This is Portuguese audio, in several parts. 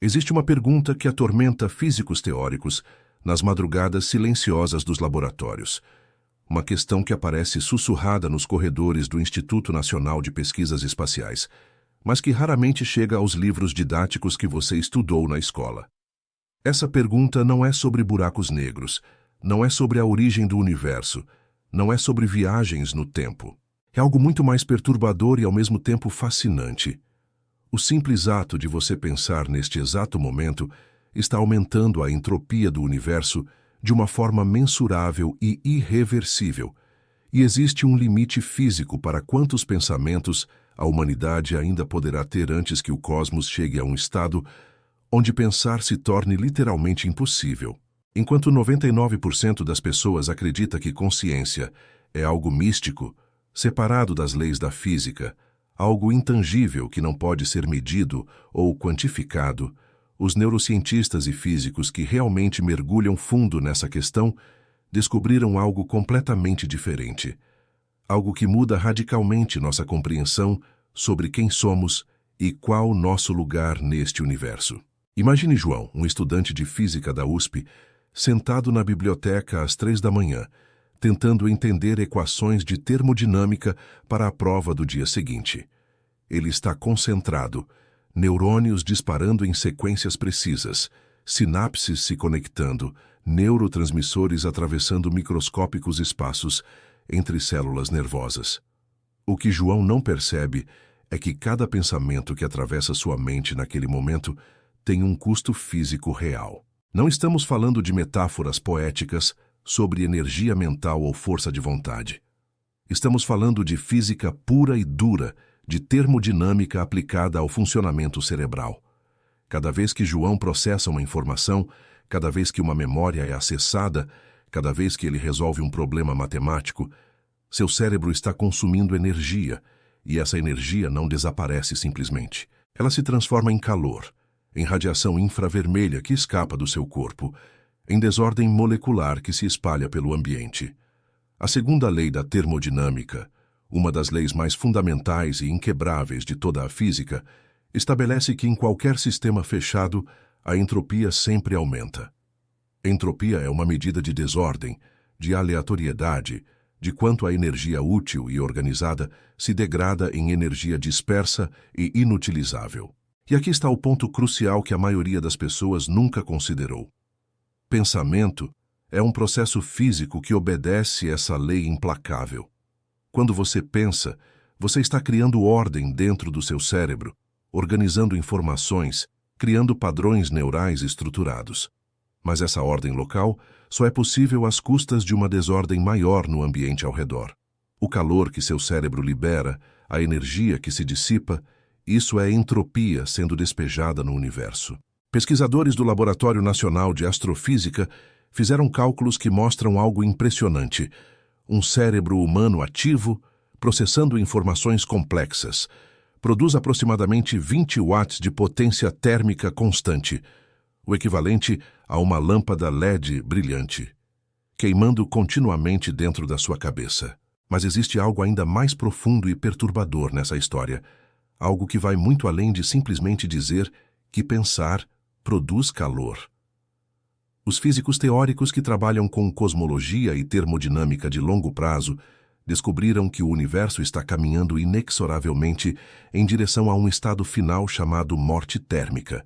Existe uma pergunta que atormenta físicos teóricos nas madrugadas silenciosas dos laboratórios. Uma questão que aparece sussurrada nos corredores do Instituto Nacional de Pesquisas Espaciais, mas que raramente chega aos livros didáticos que você estudou na escola. Essa pergunta não é sobre buracos negros, não é sobre a origem do universo, não é sobre viagens no tempo. É algo muito mais perturbador e ao mesmo tempo fascinante. O simples ato de você pensar neste exato momento está aumentando a entropia do universo de uma forma mensurável e irreversível, e existe um limite físico para quantos pensamentos a humanidade ainda poderá ter antes que o cosmos chegue a um estado onde pensar se torne literalmente impossível. Enquanto 99% das pessoas acredita que consciência é algo místico, separado das leis da física, algo intangível que não pode ser medido ou quantificado, os neurocientistas e físicos que realmente mergulham fundo nessa questão descobriram algo completamente diferente. Algo que muda radicalmente nossa compreensão sobre quem somos e qual nosso lugar neste universo. Imagine João, um estudante de física da USP, sentado na biblioteca às 3 da manhã, tentando entender equações de termodinâmica para a prova do dia seguinte. Ele está concentrado, neurônios disparando em sequências precisas, sinapses se conectando, neurotransmissores atravessando microscópicos espaços entre células nervosas. O que João não percebe é que cada pensamento que atravessa sua mente naquele momento tem um custo físico real. Não estamos falando de metáforas poéticas sobre energia mental ou força de vontade. Estamos falando de física pura e dura, de termodinâmica aplicada ao funcionamento cerebral. Cada vez que João processa uma informação, cada vez que uma memória é acessada, cada vez que ele resolve um problema matemático, seu cérebro está consumindo energia, e essa energia não desaparece simplesmente. Ela se transforma em calor, em radiação infravermelha que escapa do seu corpo, em desordem molecular que se espalha pelo ambiente. A segunda lei da termodinâmica, uma das leis mais fundamentais e inquebráveis de toda a física, estabelece que em qualquer sistema fechado, a entropia sempre aumenta. Entropia é uma medida de desordem, de aleatoriedade, de quanto a energia útil e organizada se degrada em energia dispersa e inutilizável. E aqui está o ponto crucial que a maioria das pessoas nunca considerou. Pensamento é um processo físico que obedece essa lei implacável. Quando você pensa, você está criando ordem dentro do seu cérebro, organizando informações, criando padrões neurais estruturados. Mas essa ordem local só é possível às custas de uma desordem maior no ambiente ao redor. O calor que seu cérebro libera, a energia que se dissipa, isso é entropia sendo despejada no universo. Pesquisadores do Laboratório Nacional de Astrofísica fizeram cálculos que mostram algo impressionante. Um cérebro humano ativo, processando informações complexas, produz aproximadamente 20 watts de potência térmica constante, o equivalente a uma lâmpada LED brilhante, queimando continuamente dentro da sua cabeça. Mas existe algo ainda mais profundo e perturbador nessa história, algo que vai muito além de simplesmente dizer que pensar produz calor. Os físicos teóricos que trabalham com cosmologia e termodinâmica de longo prazo descobriram que o universo está caminhando inexoravelmente em direção a um estado final chamado morte térmica,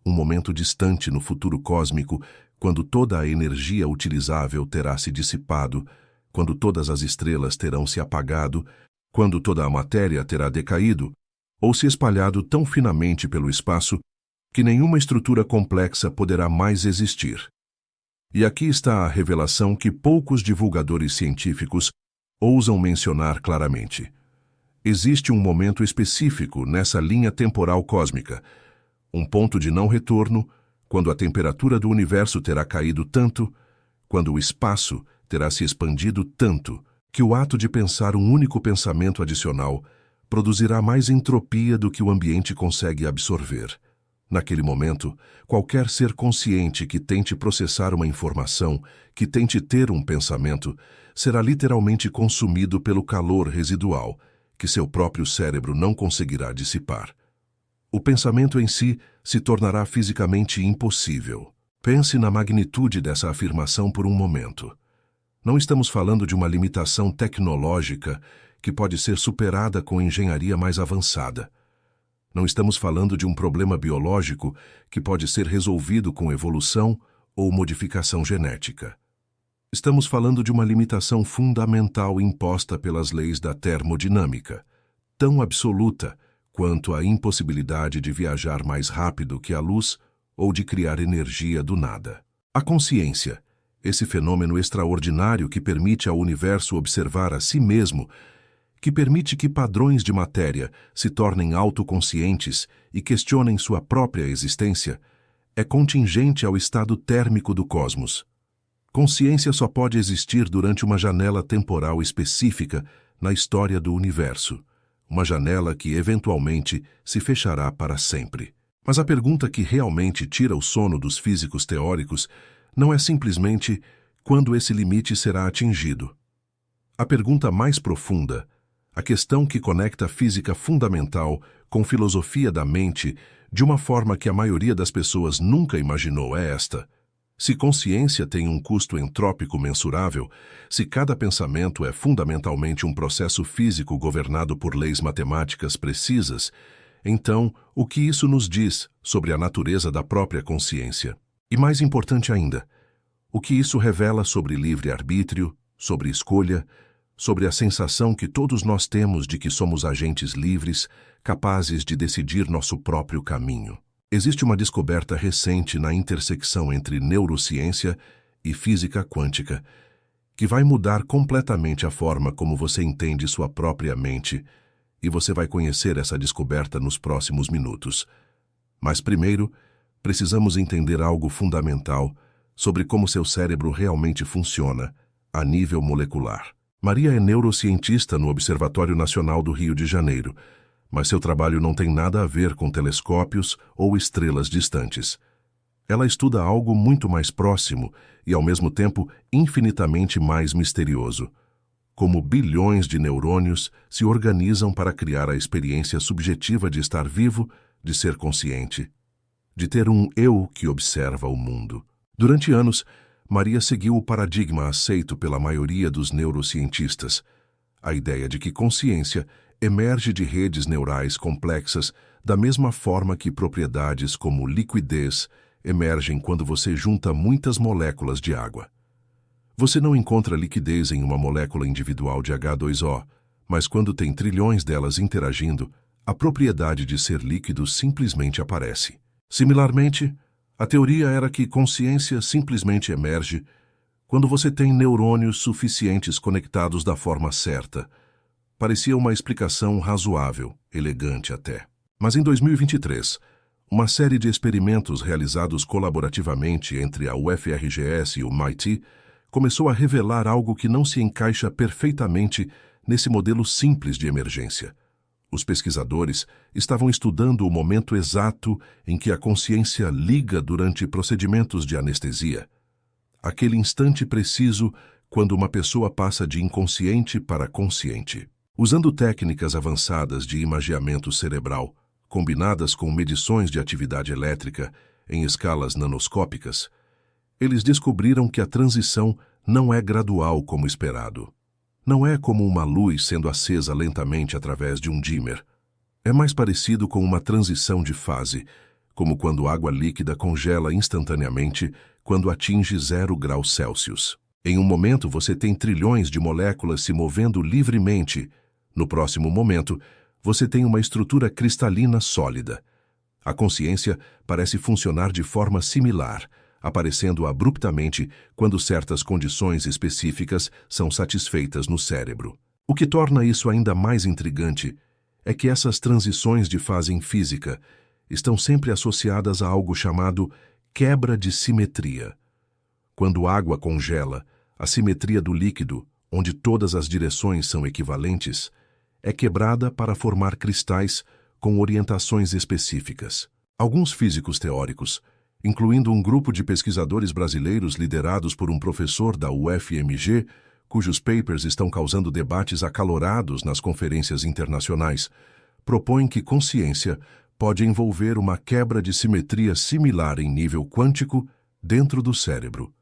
um momento distante no futuro cósmico, quando toda a energia utilizável terá se dissipado, quando todas as estrelas terão se apagado, quando toda a matéria terá decaído ou se espalhado tão finamente pelo espaço que nenhuma estrutura complexa poderá mais existir. E aqui está a revelação que poucos divulgadores científicos ousam mencionar claramente. Existe um momento específico nessa linha temporal cósmica, um ponto de não retorno, quando a temperatura do universo terá caído tanto, quando o espaço terá se expandido tanto, que o ato de pensar um único pensamento adicional produzirá mais entropia do que o ambiente consegue absorver. Naquele momento, qualquer ser consciente que tente processar uma informação, que tente ter um pensamento, será literalmente consumido pelo calor residual, que seu próprio cérebro não conseguirá dissipar. o pensamento em si se tornará fisicamente impossível. Pense na magnitude dessa afirmação por um momento. Não estamos falando de uma limitação tecnológica que pode ser superada com engenharia mais avançada. Não estamos falando de um problema biológico que pode ser resolvido com evolução ou modificação genética. Estamos falando de uma limitação fundamental imposta pelas leis da termodinâmica, tão absoluta quanto a impossibilidade de viajar mais rápido que a luz ou de criar energia do nada. A consciência, esse fenômeno extraordinário que permite ao universo observar a si mesmo, que permite que padrões de matéria se tornem autoconscientes e questionem sua própria existência, é contingente ao estado térmico do cosmos. Consciência só pode existir durante uma janela temporal específica na história do universo, uma janela que eventualmente se fechará para sempre. Mas a pergunta que realmente tira o sono dos físicos teóricos não é simplesmente quando esse limite será atingido. A pergunta mais profunda, a questão que conecta a física fundamental com filosofia da mente de uma forma que a maioria das pessoas nunca imaginou é esta: se consciência tem um custo entrópico mensurável, se cada pensamento é fundamentalmente um processo físico governado por leis matemáticas precisas, então o que isso nos diz sobre a natureza da própria consciência? E mais importante ainda, o que isso revela sobre livre-arbítrio, sobre escolha, sobre a sensação que todos nós temos de que somos agentes livres, capazes de decidir nosso próprio caminho? Existe uma descoberta recente na intersecção entre neurociência e física quântica, que vai mudar completamente a forma como você entende sua própria mente, e você vai conhecer essa descoberta nos próximos minutos. Mas primeiro, precisamos entender algo fundamental sobre como seu cérebro realmente funciona, a nível molecular. Maria é neurocientista no Observatório Nacional do Rio de Janeiro, mas seu trabalho não tem nada a ver com telescópios ou estrelas distantes. Ela estuda algo muito mais próximo e, ao mesmo tempo, infinitamente mais misterioso: como bilhões de neurônios se organizam para criar a experiência subjetiva de estar vivo, de ser consciente, de ter um eu que observa o mundo. Durante anos, Maria seguiu o paradigma aceito pela maioria dos neurocientistas, a ideia de que consciência emerge de redes neurais complexas da mesma forma que propriedades como liquidez emergem quando você junta muitas moléculas de água. Você não encontra liquidez em uma molécula individual de H2O, mas quando tem trilhões delas interagindo, a propriedade de ser líquido simplesmente aparece. Similarmente, a teoria era que consciência simplesmente emerge quando você tem neurônios suficientes conectados da forma certa. Parecia uma explicação razoável, elegante até. Mas em 2023, uma série de experimentos realizados colaborativamente entre a UFRGS e o MIT começou a revelar algo que não se encaixa perfeitamente nesse modelo simples de emergência. Os pesquisadores estavam estudando o momento exato em que a consciência liga durante procedimentos de anestesia. Aquele instante preciso quando uma pessoa passa de inconsciente para consciente. Usando técnicas avançadas de imageamento cerebral, combinadas com medições de atividade elétrica em escalas nanoscópicas, eles descobriram que a transição não é gradual como esperado. Não é como uma luz sendo acesa lentamente através de um dimmer. É mais parecido com uma transição de fase, como quando água líquida congela instantaneamente quando atinge 0 graus Celsius. Em um momento você tem trilhões de moléculas se movendo livremente. No próximo momento, você tem uma estrutura cristalina sólida. A consciência parece funcionar de forma similar, aparecendo abruptamente quando certas condições específicas são satisfeitas no cérebro. O que torna isso ainda mais intrigante é que essas transições de fase em física estão sempre associadas a algo chamado quebra de simetria. Quando água congela, a simetria do líquido, onde todas as direções são equivalentes, é quebrada para formar cristais com orientações específicas. Alguns físicos teóricos, incluindo um grupo de pesquisadores brasileiros liderados por um professor da UFMG, cujos papers estão causando debates acalorados nas conferências internacionais, propõem que consciência pode envolver uma quebra de simetria similar em nível quântico dentro do cérebro.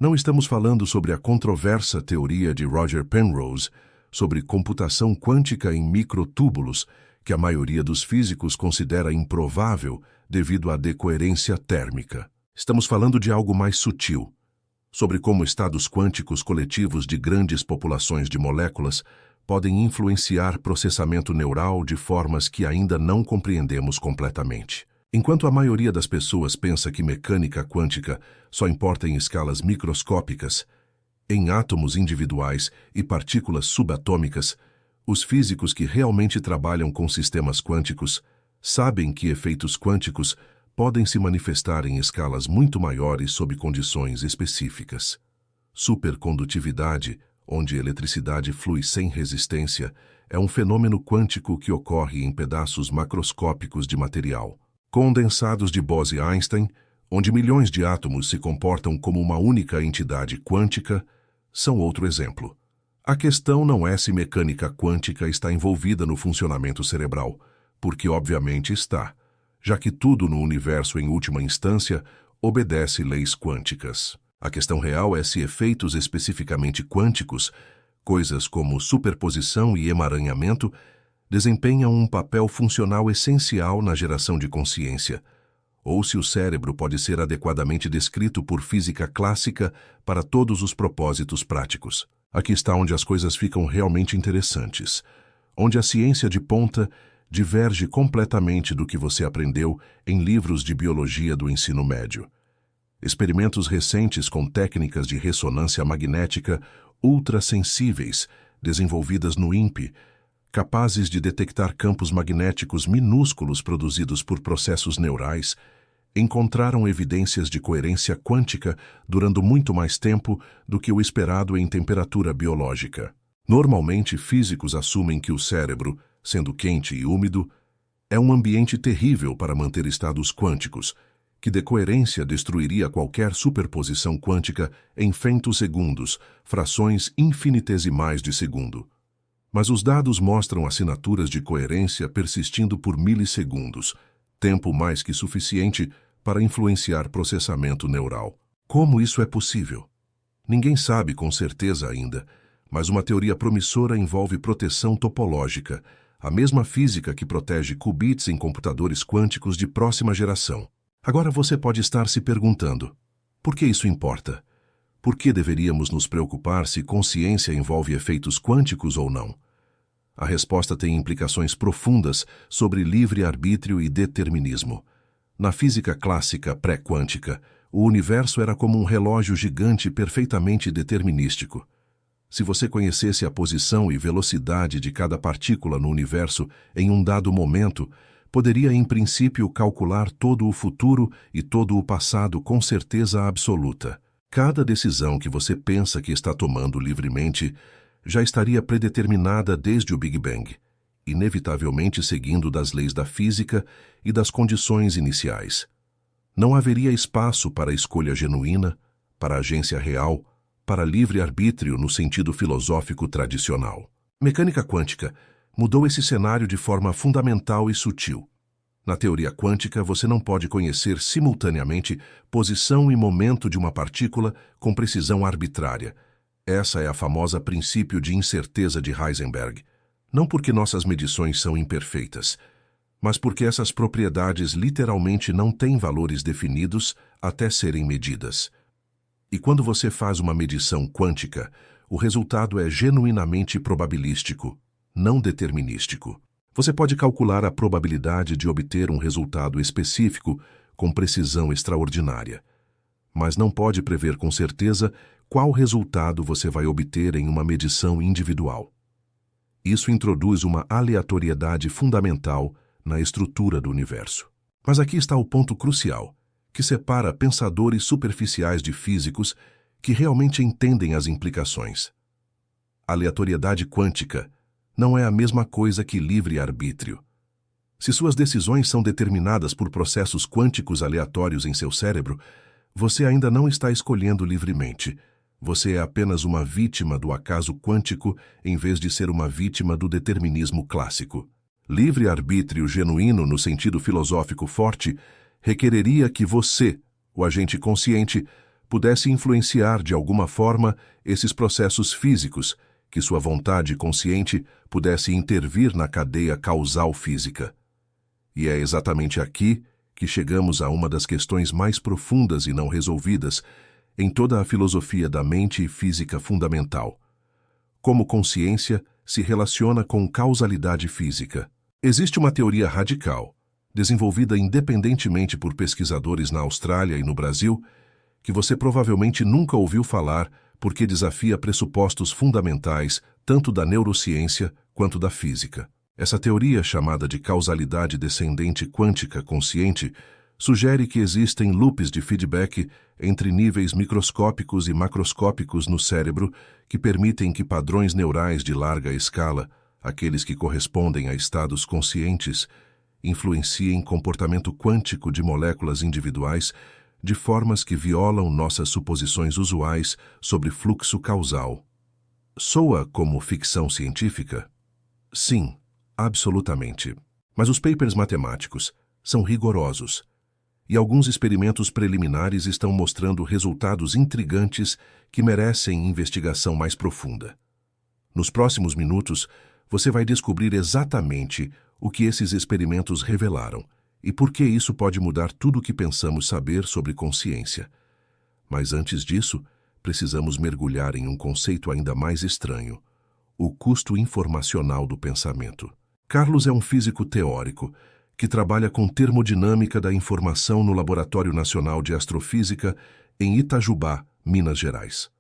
Não estamos falando sobre a controversa teoria de Roger Penrose sobre computação quântica em microtúbulos, que a maioria dos físicos considera improvável devido à decoerência térmica. Estamos falando de algo mais sutil, sobre como estados quânticos coletivos de grandes populações de moléculas podem influenciar processamento neural de formas que ainda não compreendemos completamente. Enquanto a maioria das pessoas pensa que mecânica quântica só importa em escalas microscópicas, em átomos individuais e partículas subatômicas, os físicos que realmente trabalham com sistemas quânticos sabem que efeitos quânticos podem se manifestar em escalas muito maiores sob condições específicas. Supercondutividade, onde a eletricidade flui sem resistência, é um fenômeno quântico que ocorre em pedaços macroscópicos de material. Condensados de Bose-Einstein, onde milhões de átomos se comportam como uma única entidade quântica, são outro exemplo. A questão não é se mecânica quântica está envolvida no funcionamento cerebral, porque obviamente está, já que tudo no universo em última instância obedece leis quânticas. A questão real é se efeitos especificamente quânticos, coisas como superposição e emaranhamento, desempenham um papel funcional essencial na geração de consciência, ou se o cérebro pode ser adequadamente descrito por física clássica para todos os propósitos práticos. Aqui está onde as coisas ficam realmente interessantes, onde a ciência de ponta diverge completamente do que você aprendeu em livros de biologia do ensino médio. Experimentos recentes com técnicas de ressonância magnética ultrassensíveis, desenvolvidas no INPE, capazes de detectar campos magnéticos minúsculos produzidos por processos neurais, encontraram evidências de coerência quântica durando muito mais tempo do que o esperado em temperatura biológica. Normalmente, físicos assumem que o cérebro, sendo quente e úmido, é um ambiente terrível para manter estados quânticos, que de coerência destruiria qualquer superposição quântica em femtosegundos, frações infinitesimais de segundo. Mas os dados mostram assinaturas de coerência persistindo por milissegundos, tempo mais que suficiente para influenciar processamento neural. Como isso é possível? Ninguém sabe com certeza ainda, mas uma teoria promissora envolve proteção topológica, a mesma física que protege qubits em computadores quânticos de próxima geração. Agora você pode estar se perguntando, por que isso importa? Por que deveríamos nos preocupar se consciência envolve efeitos quânticos ou não? A resposta tem implicações profundas sobre livre-arbítrio e determinismo. Na física clássica pré-quântica, o universo era como um relógio gigante perfeitamente determinístico. Se você conhecesse a posição e velocidade de cada partícula no universo em um dado momento, poderia em princípio calcular todo o futuro e todo o passado com certeza absoluta. Cada decisão que você pensa que está tomando livremente já estaria predeterminada desde o Big Bang, inevitavelmente seguindo das leis da física e das condições iniciais. Não haveria espaço para escolha genuína, para agência real, para livre-arbítrio no sentido filosófico tradicional. Mecânica quântica mudou esse cenário de forma fundamental e sutil. Na teoria quântica, você não pode conhecer simultaneamente posição e momento de uma partícula com precisão arbitrária. Essa é a famosa princípio de incerteza de Heisenberg. Não porque nossas medições são imperfeitas, mas porque essas propriedades literalmente não têm valores definidos até serem medidas. E quando você faz uma medição quântica, o resultado é genuinamente probabilístico, não determinístico. Você pode calcular a probabilidade de obter um resultado específico com precisão extraordinária, mas não pode prever com certeza qual resultado você vai obter em uma medição individual. Isso introduz uma aleatoriedade fundamental na estrutura do universo. Mas aqui está o ponto crucial, que separa pensadores superficiais de físicos que realmente entendem as implicações. Aleatoriedade quântica não é a mesma coisa que livre-arbítrio. Se suas decisões são determinadas por processos quânticos aleatórios em seu cérebro, você ainda não está escolhendo livremente. Você é apenas uma vítima do acaso quântico em vez de ser uma vítima do determinismo clássico. Livre-arbítrio genuíno no sentido filosófico forte requereria que você, o agente consciente, pudesse influenciar de alguma forma esses processos físicos, que sua vontade consciente pudesse intervir na cadeia causal física. E é exatamente aqui que chegamos a uma das questões mais profundas e não resolvidas em toda a filosofia da mente e física fundamental. Como consciência se relaciona com causalidade física? Existe uma teoria radical, desenvolvida independentemente por pesquisadores na Austrália e no Brasil, que você provavelmente nunca ouviu falar porque desafia pressupostos fundamentais tanto da neurociência quanto da física. Essa teoria, chamada de causalidade descendente quântica consciente, sugere que existem loops de feedback entre níveis microscópicos e macroscópicos no cérebro que permitem que padrões neurais de larga escala, aqueles que correspondem a estados conscientes, influenciem comportamento quântico de moléculas individuais de formas que violam nossas suposições usuais sobre fluxo causal. Soa como ficção científica? Sim, absolutamente. Mas os papers matemáticos são rigorosos, e alguns experimentos preliminares estão mostrando resultados intrigantes que merecem investigação mais profunda. Nos próximos minutos, você vai descobrir exatamente o que esses experimentos revelaram e por que isso pode mudar tudo o que pensamos saber sobre consciência. Mas antes disso, precisamos mergulhar em um conceito ainda mais estranho: o custo informacional do pensamento. Carlos é um físico teórico que trabalha com termodinâmica da informação no Laboratório Nacional de Astrofísica em Itajubá, Minas Gerais.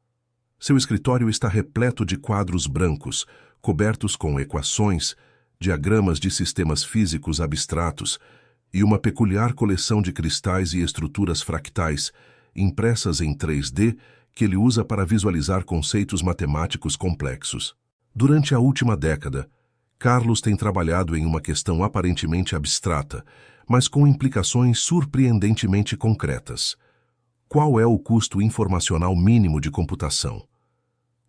Seu escritório está repleto de quadros brancos, cobertos com equações, diagramas de sistemas físicos abstratos e uma peculiar coleção de cristais e estruturas fractais, impressas em 3D, que ele usa para visualizar conceitos matemáticos complexos. Durante a última década, Carlos tem trabalhado em uma questão aparentemente abstrata, mas com implicações surpreendentemente concretas. Qual é o custo informacional mínimo de computação?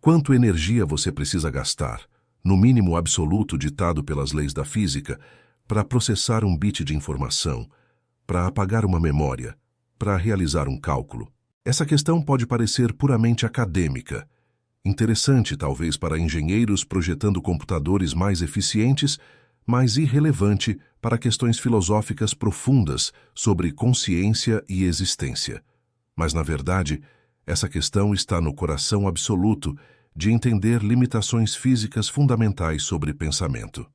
Quanto energia você precisa gastar, no mínimo absoluto ditado pelas leis da física, para processar um bit de informação, para apagar uma memória, para realizar um cálculo? Essa questão pode parecer puramente acadêmica, interessante talvez para engenheiros projetando computadores mais eficientes, mas irrelevante para questões filosóficas profundas sobre consciência e existência. Mas, na verdade, essa questão está no coração absoluto de entender limitações físicas fundamentais sobre pensamento.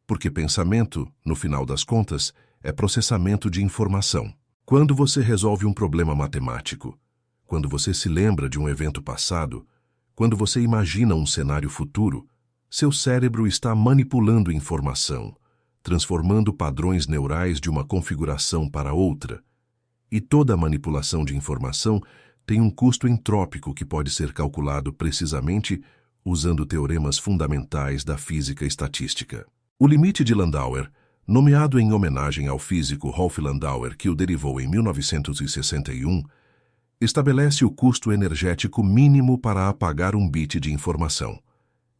Porque pensamento, no final das contas, é processamento de informação. Quando você resolve um problema matemático, quando você se lembra de um evento passado, quando você imagina um cenário futuro, seu cérebro está manipulando informação, transformando padrões neurais de uma configuração para outra. E toda manipulação de informação tem um custo entrópico que pode ser calculado precisamente usando teoremas fundamentais da física estatística. O limite de Landauer, nomeado em homenagem ao físico Rolf Landauer, que o derivou em 1961, estabelece o custo energético mínimo para apagar um bit de informação.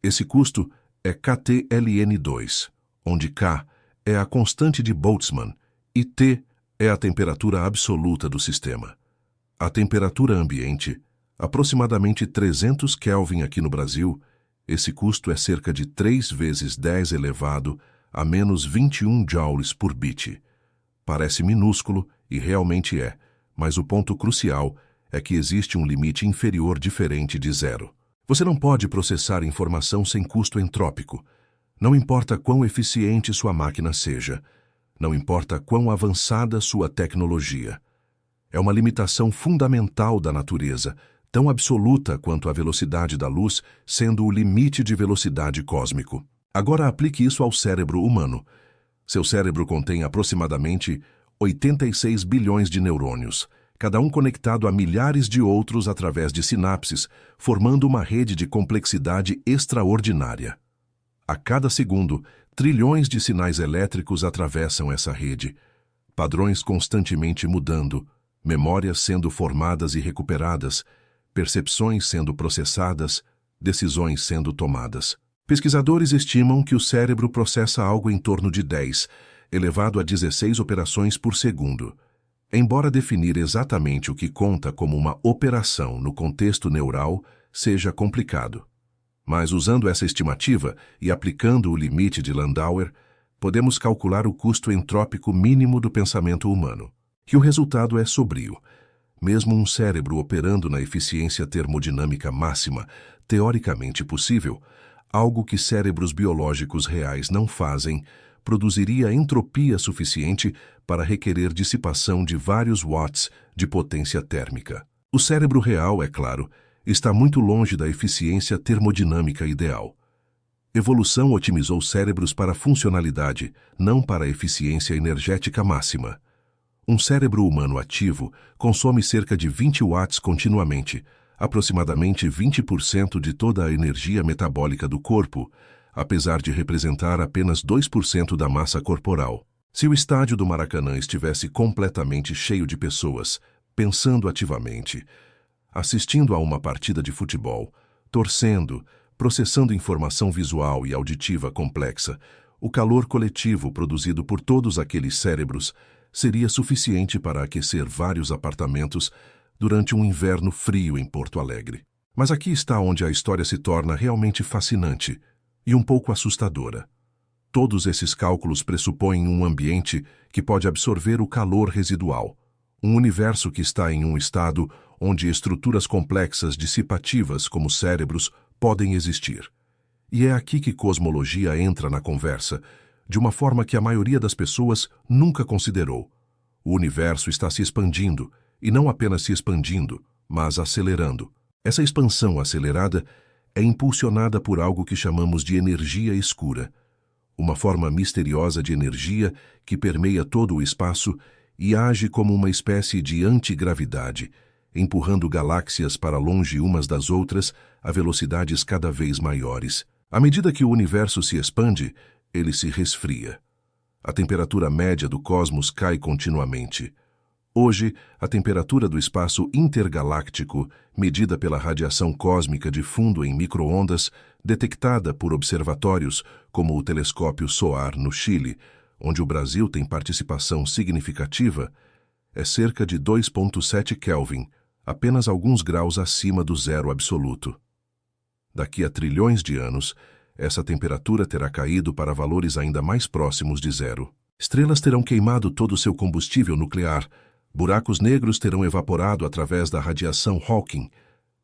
Esse custo é kTln2, onde K é a constante de Boltzmann e T é a temperatura absoluta do sistema. A temperatura ambiente, aproximadamente 300 Kelvin aqui no Brasil, esse custo é cerca de 3 vezes 10 elevado a menos 21 joules por bit. Parece minúsculo e realmente é, mas o ponto crucial é que existe um limite inferior diferente de zero. Você não pode processar informação sem custo entrópico. Não importa quão eficiente sua máquina seja. Não importa quão avançada sua tecnologia. É uma limitação fundamental da natureza, tão absoluta quanto a velocidade da luz, sendo o limite de velocidade cósmico. Agora aplique isso ao cérebro humano. Seu cérebro contém aproximadamente 86 bilhões de neurônios, cada um conectado a milhares de outros através de sinapses, formando uma rede de complexidade extraordinária. A cada segundo, trilhões de sinais elétricos atravessam essa rede, padrões constantemente mudando, memórias sendo formadas e recuperadas, percepções sendo processadas, decisões sendo tomadas. Pesquisadores estimam que o cérebro processa algo em torno de 10, elevado a 16 operações por segundo. Embora definir exatamente o que conta como uma operação no contexto neural seja complicado. Mas usando essa estimativa e aplicando o limite de Landauer, podemos calcular o custo entrópico mínimo do pensamento humano. E o resultado é sombrio. Mesmo um cérebro operando na eficiência termodinâmica máxima, teoricamente possível, algo que cérebros biológicos reais não fazem, produziria entropia suficiente para requerer dissipação de vários watts de potência térmica. O cérebro real, é claro, está muito longe da eficiência termodinâmica ideal. Evolução otimizou cérebros para funcionalidade, não para eficiência energética máxima. Um cérebro humano ativo consome cerca de 20 watts continuamente, aproximadamente 20% de toda a energia metabólica do corpo, apesar de representar apenas 2% da massa corporal. Se o estádio do Maracanã estivesse completamente cheio de pessoas, pensando ativamente, assistindo a uma partida de futebol, torcendo, processando informação visual e auditiva complexa, o calor coletivo produzido por todos aqueles cérebros seria suficiente para aquecer vários apartamentos durante um inverno frio em Porto Alegre. Mas aqui está onde a história se torna realmente fascinante e um pouco assustadora. Todos esses cálculos pressupõem um ambiente que pode absorver o calor residual, um universo que está em um estado onde estruturas complexas dissipativas como cérebros podem existir. E é aqui que cosmologia entra na conversa, de uma forma que a maioria das pessoas nunca considerou. O universo está se expandindo, e não apenas se expandindo, mas acelerando. Essa expansão acelerada é impulsionada por algo que chamamos de energia escura, uma forma misteriosa de energia que permeia todo o espaço e age como uma espécie de antigravidade, empurrando galáxias para longe umas das outras a velocidades cada vez maiores. À medida que o universo se expande, ele se resfria. A temperatura média do cosmos cai continuamente. Hoje, a temperatura do espaço intergaláctico, medida pela radiação cósmica de fundo em micro-ondas, detectada por observatórios como o telescópio SOAR no Chile, onde o Brasil tem participação significativa, é cerca de 2,7 Kelvin, apenas alguns graus acima do zero absoluto. Daqui a trilhões de anos, essa temperatura terá caído para valores ainda mais próximos de zero. Estrelas terão queimado todo o seu combustível nuclear, buracos negros terão evaporado através da radiação Hawking,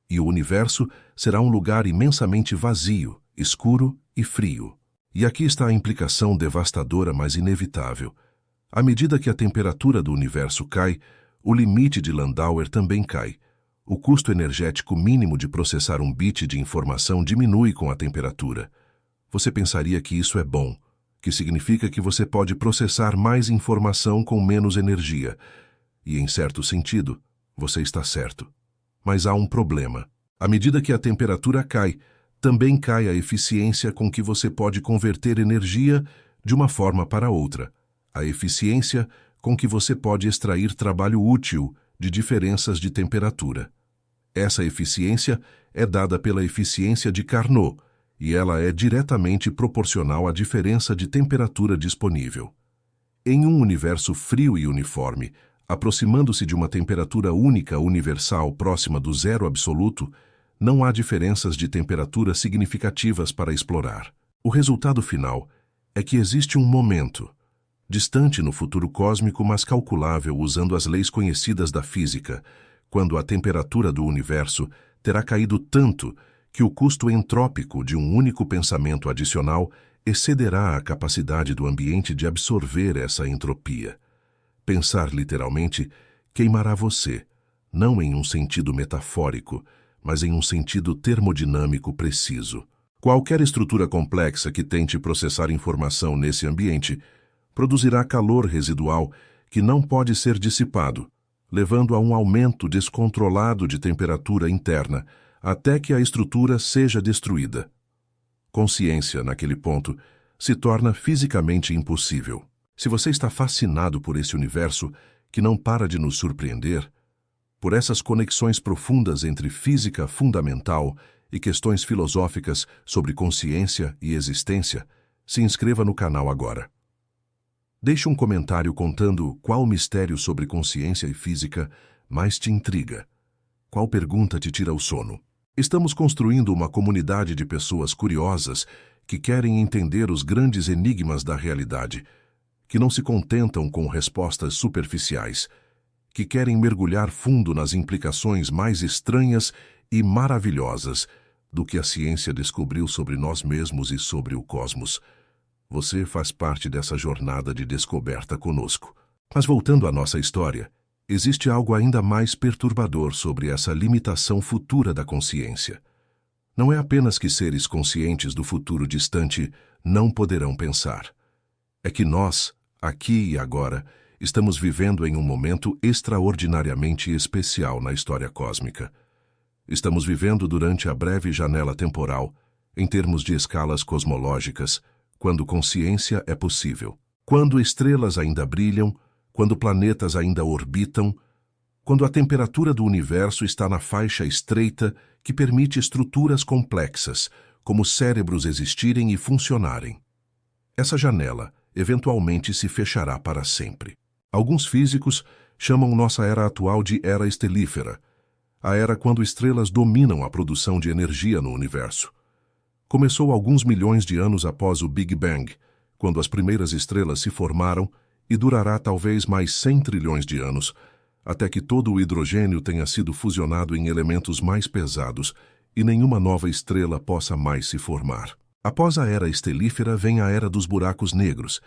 e o universo será um lugar imensamente vazio, escuro e frio. E aqui está a implicação devastadora, mas inevitável. À medida que a temperatura do universo cai, o limite de Landauer também cai. O custo energético mínimo de processar um bit de informação diminui com a temperatura. Você pensaria que isso é bom, que significa que você pode processar mais informação com menos energia. E, em certo sentido, você está certo. Mas há um problema. À medida que a temperatura cai, também cai a eficiência com que você pode converter energia de uma forma para outra. A eficiência com que você pode extrair trabalho útil de diferenças de temperatura. Essa eficiência é dada pela eficiência de Carnot, e ela é diretamente proporcional à diferença de temperatura disponível. Em um universo frio e uniforme, aproximando-se de uma temperatura única universal próxima do zero absoluto, não há diferenças de temperatura significativas para explorar. O resultado final é que existe um momento, distante no futuro cósmico, mas calculável usando as leis conhecidas da física, quando a temperatura do universo terá caído tanto que o custo entrópico de um único pensamento adicional excederá a capacidade do ambiente de absorver essa entropia. Pensar literalmente queimará você, não em um sentido metafórico, mas em um sentido termodinâmico preciso. Qualquer estrutura complexa que tente processar informação nesse ambiente produzirá calor residual que não pode ser dissipado, levando a um aumento descontrolado de temperatura interna, até que a estrutura seja destruída. Consciência, naquele ponto, se torna fisicamente impossível. Se você está fascinado por esse universo que não para de nos surpreender, por essas conexões profundas entre física fundamental e questões filosóficas sobre consciência e existência, se inscreva no canal agora. Deixe um comentário contando qual mistério sobre consciência e física mais te intriga. Qual pergunta te tira o sono? Estamos construindo uma comunidade de pessoas curiosas que querem entender os grandes enigmas da realidade, que não se contentam com respostas superficiais, que querem mergulhar fundo nas implicações mais estranhas e maravilhosas do que a ciência descobriu sobre nós mesmos e sobre o cosmos. Você faz parte dessa jornada de descoberta conosco. Mas voltando à nossa história, existe algo ainda mais perturbador sobre essa limitação futura da consciência. Não é apenas que seres conscientes do futuro distante não poderão pensar. É que nós, aqui e agora, estamos vivendo em um momento extraordinariamente especial na história cósmica. Estamos vivendo durante a breve janela temporal, em termos de escalas cosmológicas, quando consciência é possível. Quando estrelas ainda brilham, quando planetas ainda orbitam, quando a temperatura do universo está na faixa estreita que permite estruturas complexas, como cérebros existirem e funcionarem. Essa janela eventualmente se fechará para sempre. Alguns físicos chamam nossa era atual de era estelífera, a era quando estrelas dominam a produção de energia no universo. Começou alguns milhões de anos após o Big Bang, quando as primeiras estrelas se formaram, e durará talvez mais 100 trilhões de anos, até que todo o hidrogênio tenha sido fusionado em elementos mais pesados e nenhuma nova estrela possa mais se formar. Após a era estelífera vem a era dos buracos negros,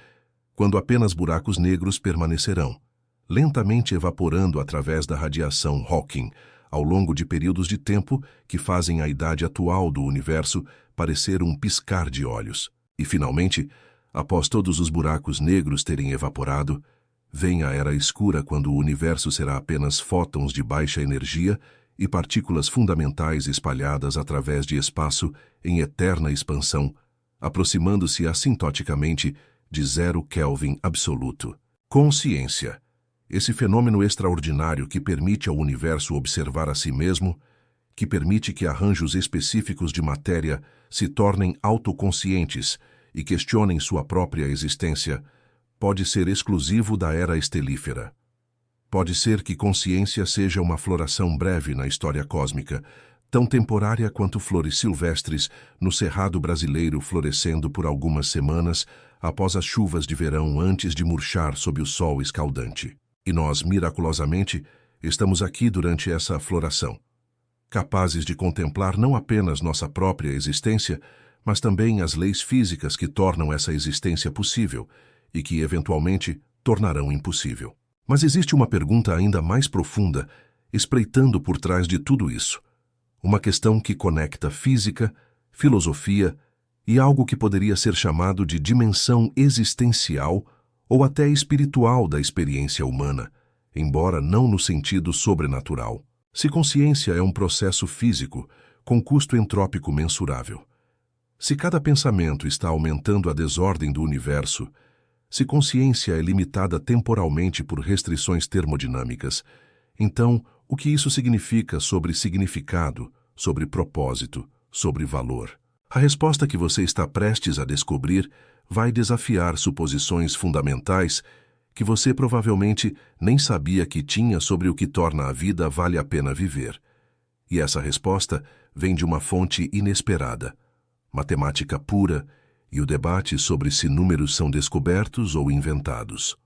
quando apenas buracos negros permanecerão, lentamente evaporando através da radiação Hawking, ao longo de períodos de tempo que fazem a idade atual do universo parecer um piscar de olhos. E, finalmente, após todos os buracos negros terem evaporado, vem a era escura quando o universo será apenas fótons de baixa energia e partículas fundamentais espalhadas através de espaço em eterna expansão, aproximando-se assintoticamente de 0 Kelvin absoluto. Consciência. Esse fenômeno extraordinário que permite ao universo observar a si mesmo, que permite que arranjos específicos de matéria se tornem autoconscientes e questionem sua própria existência, pode ser exclusivo da era estelífera. Pode ser que consciência seja uma floração breve na história cósmica, tão temporária quanto flores silvestres no cerrado brasileiro florescendo por algumas semanas após as chuvas de verão antes de murchar sob o sol escaldante. E nós, miraculosamente, estamos aqui durante essa floração, capazes de contemplar não apenas nossa própria existência, mas também as leis físicas que tornam essa existência possível e que, eventualmente, tornarão impossível. Mas existe uma pergunta ainda mais profunda, espreitando por trás de tudo isso. Uma questão que conecta física, filosofia e algo que poderia ser chamado de dimensão existencial ou até espiritual da experiência humana, embora não no sentido sobrenatural. Se consciência é um processo físico, com custo entrópico mensurável, se cada pensamento está aumentando a desordem do universo, se consciência é limitada temporalmente por restrições termodinâmicas, então o que isso significa sobre significado, sobre propósito, sobre valor? A resposta que você está prestes a descobrir vai desafiar suposições fundamentais que você provavelmente nem sabia que tinha sobre o que torna a vida vale a pena viver. E essa resposta vem de uma fonte inesperada, matemática pura e o debate sobre se números são descobertos ou inventados.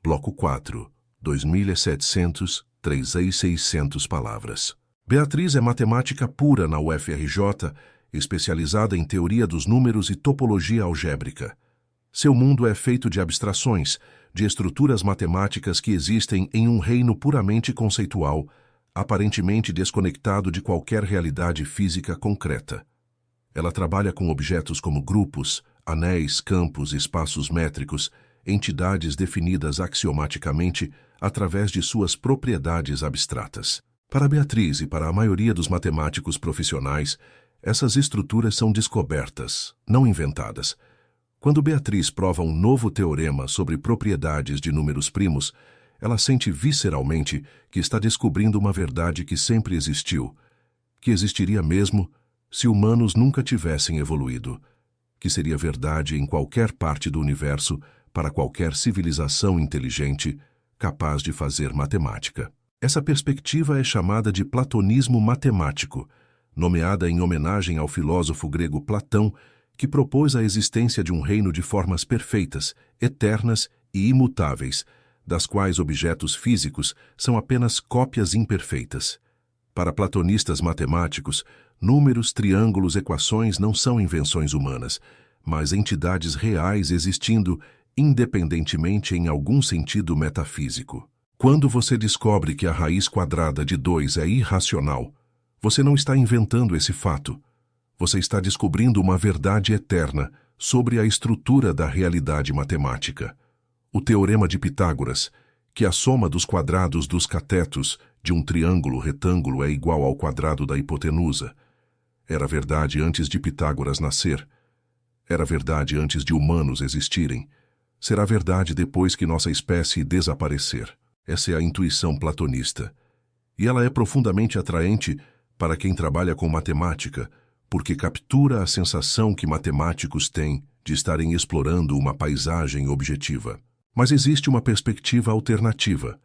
Bloco 4, 2.700, 3.600 palavras. Beatriz é matemática pura na UFRJ, especializada em teoria dos números e topologia algébrica. Seu mundo é feito de abstrações, de estruturas matemáticas que existem em um reino puramente conceitual, aparentemente desconectado de qualquer realidade física concreta. Ela trabalha com objetos como grupos, anéis, campos, espaços métricos, entidades definidas axiomaticamente através de suas propriedades abstratas. Para Beatriz e para a maioria dos matemáticos profissionais, essas estruturas são descobertas, não inventadas. Quando Beatriz prova um novo teorema sobre propriedades de números primos, ela sente visceralmente que está descobrindo uma verdade que sempre existiu, que existiria mesmo se humanos nunca tivessem evoluído, que seria verdade em qualquer parte do universo para qualquer civilização inteligente capaz de fazer matemática. Essa perspectiva é chamada de platonismo matemático, nomeada em homenagem ao filósofo grego Platão, que propôs a existência de um reino de formas perfeitas, eternas e imutáveis, das quais objetos físicos são apenas cópias imperfeitas. Para platonistas matemáticos, números, triângulos, equações não são invenções humanas, mas entidades reais existindo independentemente em algum sentido metafísico. Quando você descobre que a raiz quadrada de 2 é irracional, você não está inventando esse fato. Você está descobrindo uma verdade eterna sobre a estrutura da realidade matemática. O teorema de Pitágoras, que a soma dos quadrados dos catetos de um triângulo retângulo é igual ao quadrado da hipotenusa, era verdade antes de Pitágoras nascer. Era verdade antes de humanos existirem. Será verdade depois que nossa espécie desaparecer. Essa é a intuição platonista. E ela é profundamente atraente para quem trabalha com matemática, porque captura a sensação que matemáticos têm de estarem explorando uma paisagem objetiva. Mas existe uma perspectiva alternativa,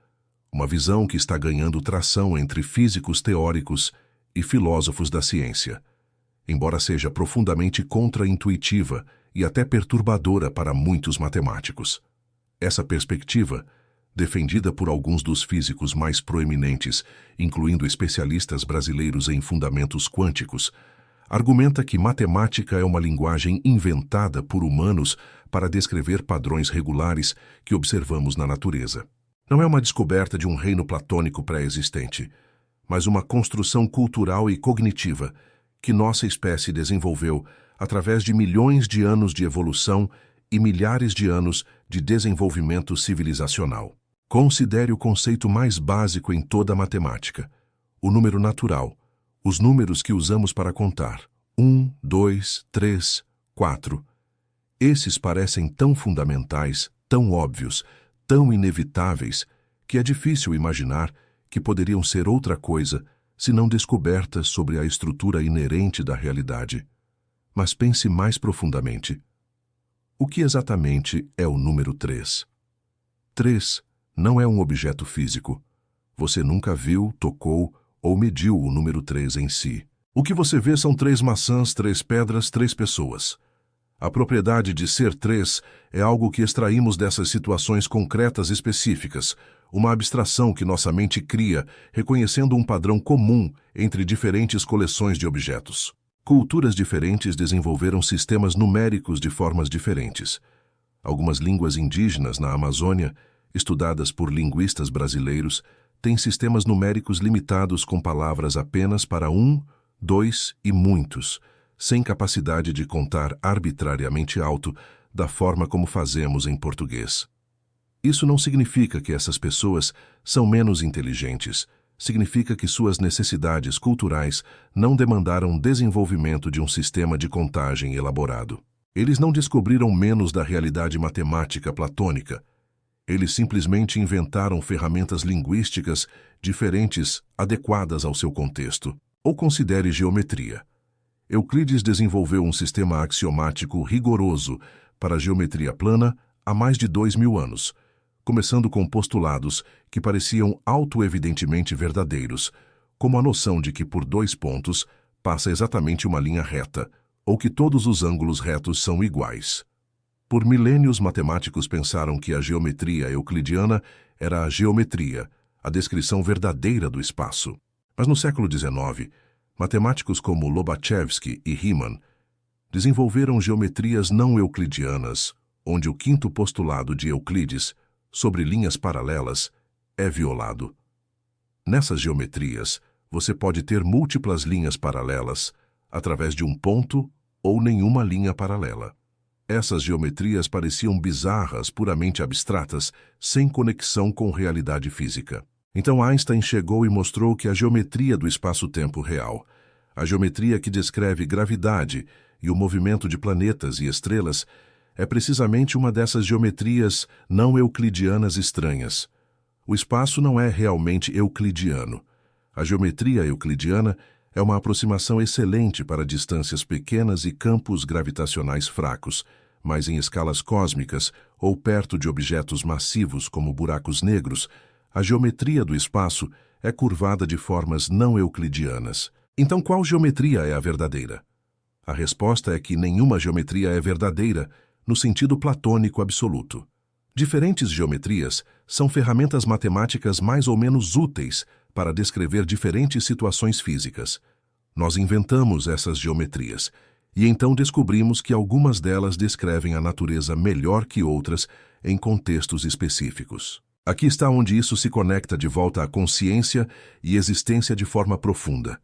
uma visão que está ganhando tração entre físicos teóricos e filósofos da ciência, embora seja profundamente contra-intuitiva e até perturbadora para muitos matemáticos. Essa perspectiva, defendida por alguns dos físicos mais proeminentes, incluindo especialistas brasileiros em fundamentos quânticos, argumenta que matemática é uma linguagem inventada por humanos para descrever padrões regulares que observamos na natureza. Não é uma descoberta de um reino platônico pré-existente, mas uma construção cultural e cognitiva que nossa espécie desenvolveu através de milhões de anos de evolução e milhares de anos de desenvolvimento civilizacional. Considere o conceito mais básico em toda a matemática, o número natural, os números que usamos para contar. 1, 2, 3, 4. Esses parecem tão fundamentais, tão óbvios, tão inevitáveis, que é difícil imaginar que poderiam ser outra coisa se não descobertas sobre a estrutura inerente da realidade. Mas pense mais profundamente. O que exatamente é o número 3? 3 não é um objeto físico. Você nunca viu, tocou ou mediu o número 3 em si. O que você vê são 3 maçãs, 3 pedras, 3 pessoas. A propriedade de ser 3 é algo que extraímos dessas situações concretas específicas, uma abstração que nossa mente cria, reconhecendo um padrão comum entre diferentes coleções de objetos. Culturas diferentes desenvolveram sistemas numéricos de formas diferentes. Algumas línguas indígenas na Amazônia, estudadas por linguistas brasileiros, têm sistemas numéricos limitados com palavras apenas para 1, 2 e muitos, sem capacidade de contar arbitrariamente alto da forma como fazemos em português. Isso não significa que essas pessoas são menos inteligentes. Significa que suas necessidades culturais não demandaram desenvolvimento de um sistema de contagem elaborado. Eles não descobriram menos da realidade matemática platônica. Eles simplesmente inventaram ferramentas linguísticas diferentes adequadas ao seu contexto. Ou considere geometria. Euclides desenvolveu um sistema axiomático rigoroso para a geometria plana há mais de 2000 anos, começando com postulados que pareciam auto-evidentemente verdadeiros, como a noção de que por 2 pontos passa exatamente uma linha reta, ou que todos os ângulos retos são iguais. Por milênios, matemáticos pensaram que a geometria euclidiana era a geometria, a descrição verdadeira do espaço. Mas no século XIX, matemáticos como Lobachevsky e Riemann desenvolveram geometrias não euclidianas, onde o 5º postulado de Euclides, sobre linhas paralelas, é violado. Nessas geometrias, você pode ter múltiplas linhas paralelas, através de um ponto ou nenhuma linha paralela. Essas geometrias pareciam bizarras, puramente abstratas, sem conexão com realidade física. Então Einstein chegou e mostrou que a geometria do espaço-tempo real, a geometria que descreve gravidade e o movimento de planetas e estrelas, é precisamente uma dessas geometrias não euclidianas estranhas. O espaço não é realmente euclidiano. A geometria euclidiana É uma aproximação excelente para distâncias pequenas e campos gravitacionais fracos, mas em escalas cósmicas ou perto de objetos massivos como buracos negros, a geometria do espaço é curvada de formas não euclidianas. Então, qual geometria é a verdadeira? A resposta é que nenhuma geometria é verdadeira no sentido platônico absoluto. Diferentes geometrias são ferramentas matemáticas mais ou menos úteis para descrever diferentes situações físicas. Nós inventamos essas geometrias e então descobrimos que algumas delas descrevem a natureza melhor que outras em contextos específicos. Aqui está onde isso se conecta de volta à consciência e existência de forma profunda.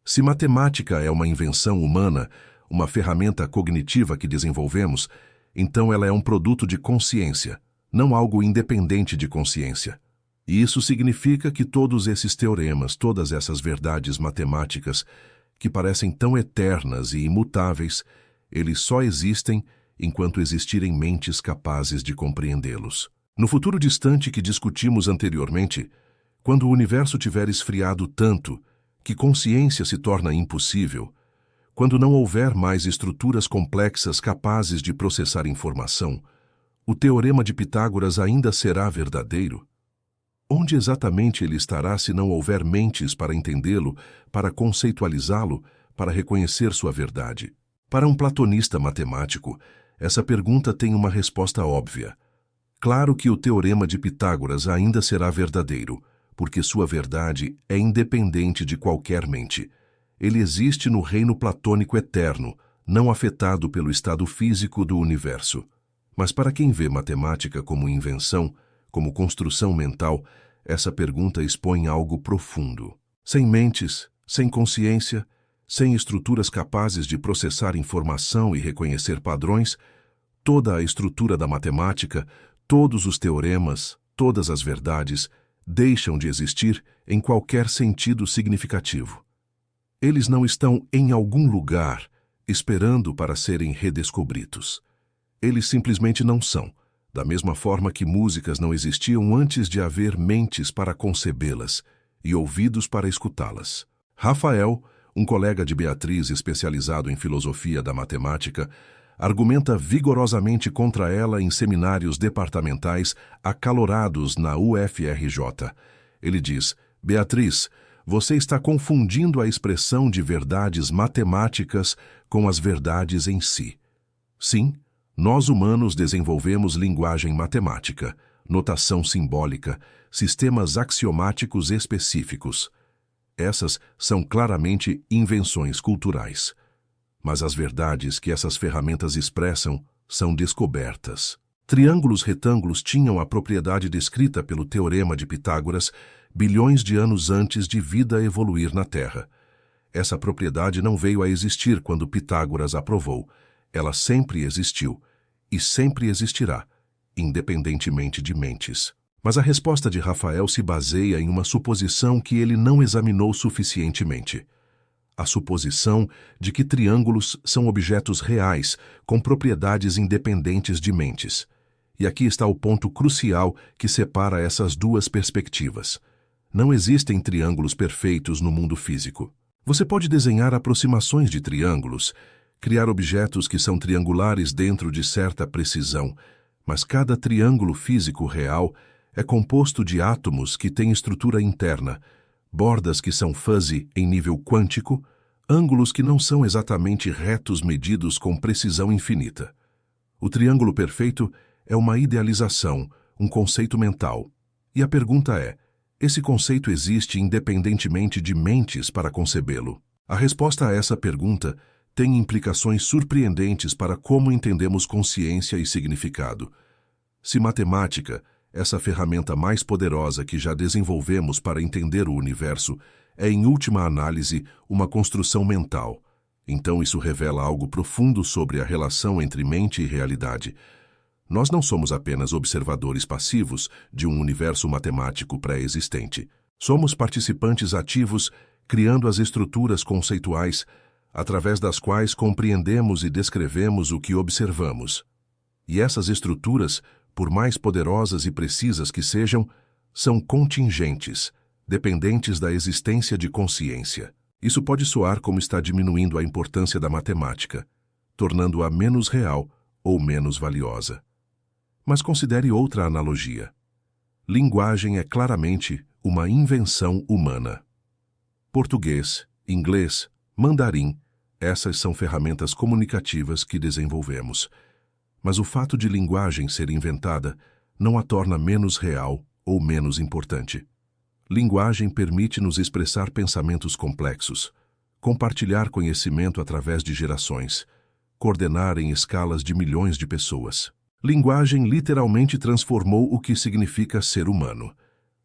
Se matemática é uma invenção humana, uma ferramenta cognitiva que desenvolvemos, então ela é um produto de consciência, não algo independente de consciência. E isso significa que todos esses teoremas, todas essas verdades matemáticas, que parecem tão eternas e imutáveis, eles só existem enquanto existirem mentes capazes de compreendê-los. No futuro distante que discutimos anteriormente, quando o universo tiver esfriado tanto que consciência se torna impossível, quando não houver mais estruturas complexas capazes de processar informação, o teorema de Pitágoras ainda será verdadeiro? Onde exatamente ele estará se não houver mentes para entendê-lo, para conceitualizá-lo, para reconhecer sua verdade? Para um platonista matemático, essa pergunta tem uma resposta óbvia. Claro que o teorema de Pitágoras ainda será verdadeiro, porque sua verdade é independente de qualquer mente. Ele existe no reino platônico eterno, não afetado pelo estado físico do universo. Mas para quem vê matemática como invenção, como construção mental, essa pergunta expõe algo profundo. Sem mentes, sem consciência, sem estruturas capazes de processar informação e reconhecer padrões, toda a estrutura da matemática, todos os teoremas, todas as verdades, deixam de existir em qualquer sentido significativo. Eles não estão em algum lugar, esperando para serem redescobridos. Eles simplesmente não são, da mesma forma que músicas não existiam antes de haver mentes para concebê-las e ouvidos para escutá-las. Rafael, um colega de Beatriz especializado em filosofia da matemática, argumenta vigorosamente contra ela em seminários departamentais acalorados na UFRJ. Ele diz: Beatriz, você está confundindo a expressão de verdades matemáticas com as verdades em si. Sim, nós humanos desenvolvemos linguagem matemática, notação simbólica, sistemas axiomáticos específicos. Essas são claramente invenções culturais. Mas as verdades que essas ferramentas expressam são descobertas. Triângulos retângulos tinham a propriedade descrita pelo teorema de Pitágoras bilhões de anos antes de vida evoluir na Terra. Essa propriedade não veio a existir quando Pitágoras a provou. Ela sempre existiu e sempre existirá, independentemente de mentes. Mas a resposta de Rafael se baseia em uma suposição que ele não examinou suficientemente. A suposição de que triângulos são objetos reais, com propriedades independentes de mentes. E aqui está o ponto crucial que separa essas duas perspectivas. Não existem triângulos perfeitos no mundo físico. Você pode desenhar aproximações de triângulos, criar objetos que são triangulares dentro de certa precisão, mas cada triângulo físico real é composto de átomos que têm estrutura interna, bordas que são fuzzy em nível quântico, ângulos que não são exatamente retos medidos com precisão infinita. O triângulo perfeito é uma idealização, um conceito mental. E a pergunta é: esse conceito existe independentemente de mentes para concebê-lo? A resposta a essa pergunta tem implicações surpreendentes para como entendemos consciência e significado. Se matemática, essa ferramenta mais poderosa que já desenvolvemos para entender o universo, é em última análise uma construção mental. Então isso revela algo profundo sobre a relação entre mente e realidade. Nós não somos apenas observadores passivos de um universo matemático pré-existente. Somos participantes ativos, criando as estruturas conceituais, através das quais compreendemos e descrevemos o que observamos. E essas estruturas, por mais poderosas e precisas que sejam, são contingentes, dependentes da existência de consciência. Isso pode soar como está diminuindo a importância da matemática, tornando-a menos real ou menos valiosa. Mas considere outra analogia. Linguagem é claramente uma invenção humana. Português, inglês, mandarim, essas são ferramentas comunicativas que desenvolvemos. Mas o fato de linguagem ser inventada não a torna menos real ou menos importante. Linguagem permite nos expressar pensamentos complexos, compartilhar conhecimento através de gerações, coordenar em escalas de milhões de pessoas. Linguagem literalmente transformou o que significa ser humano.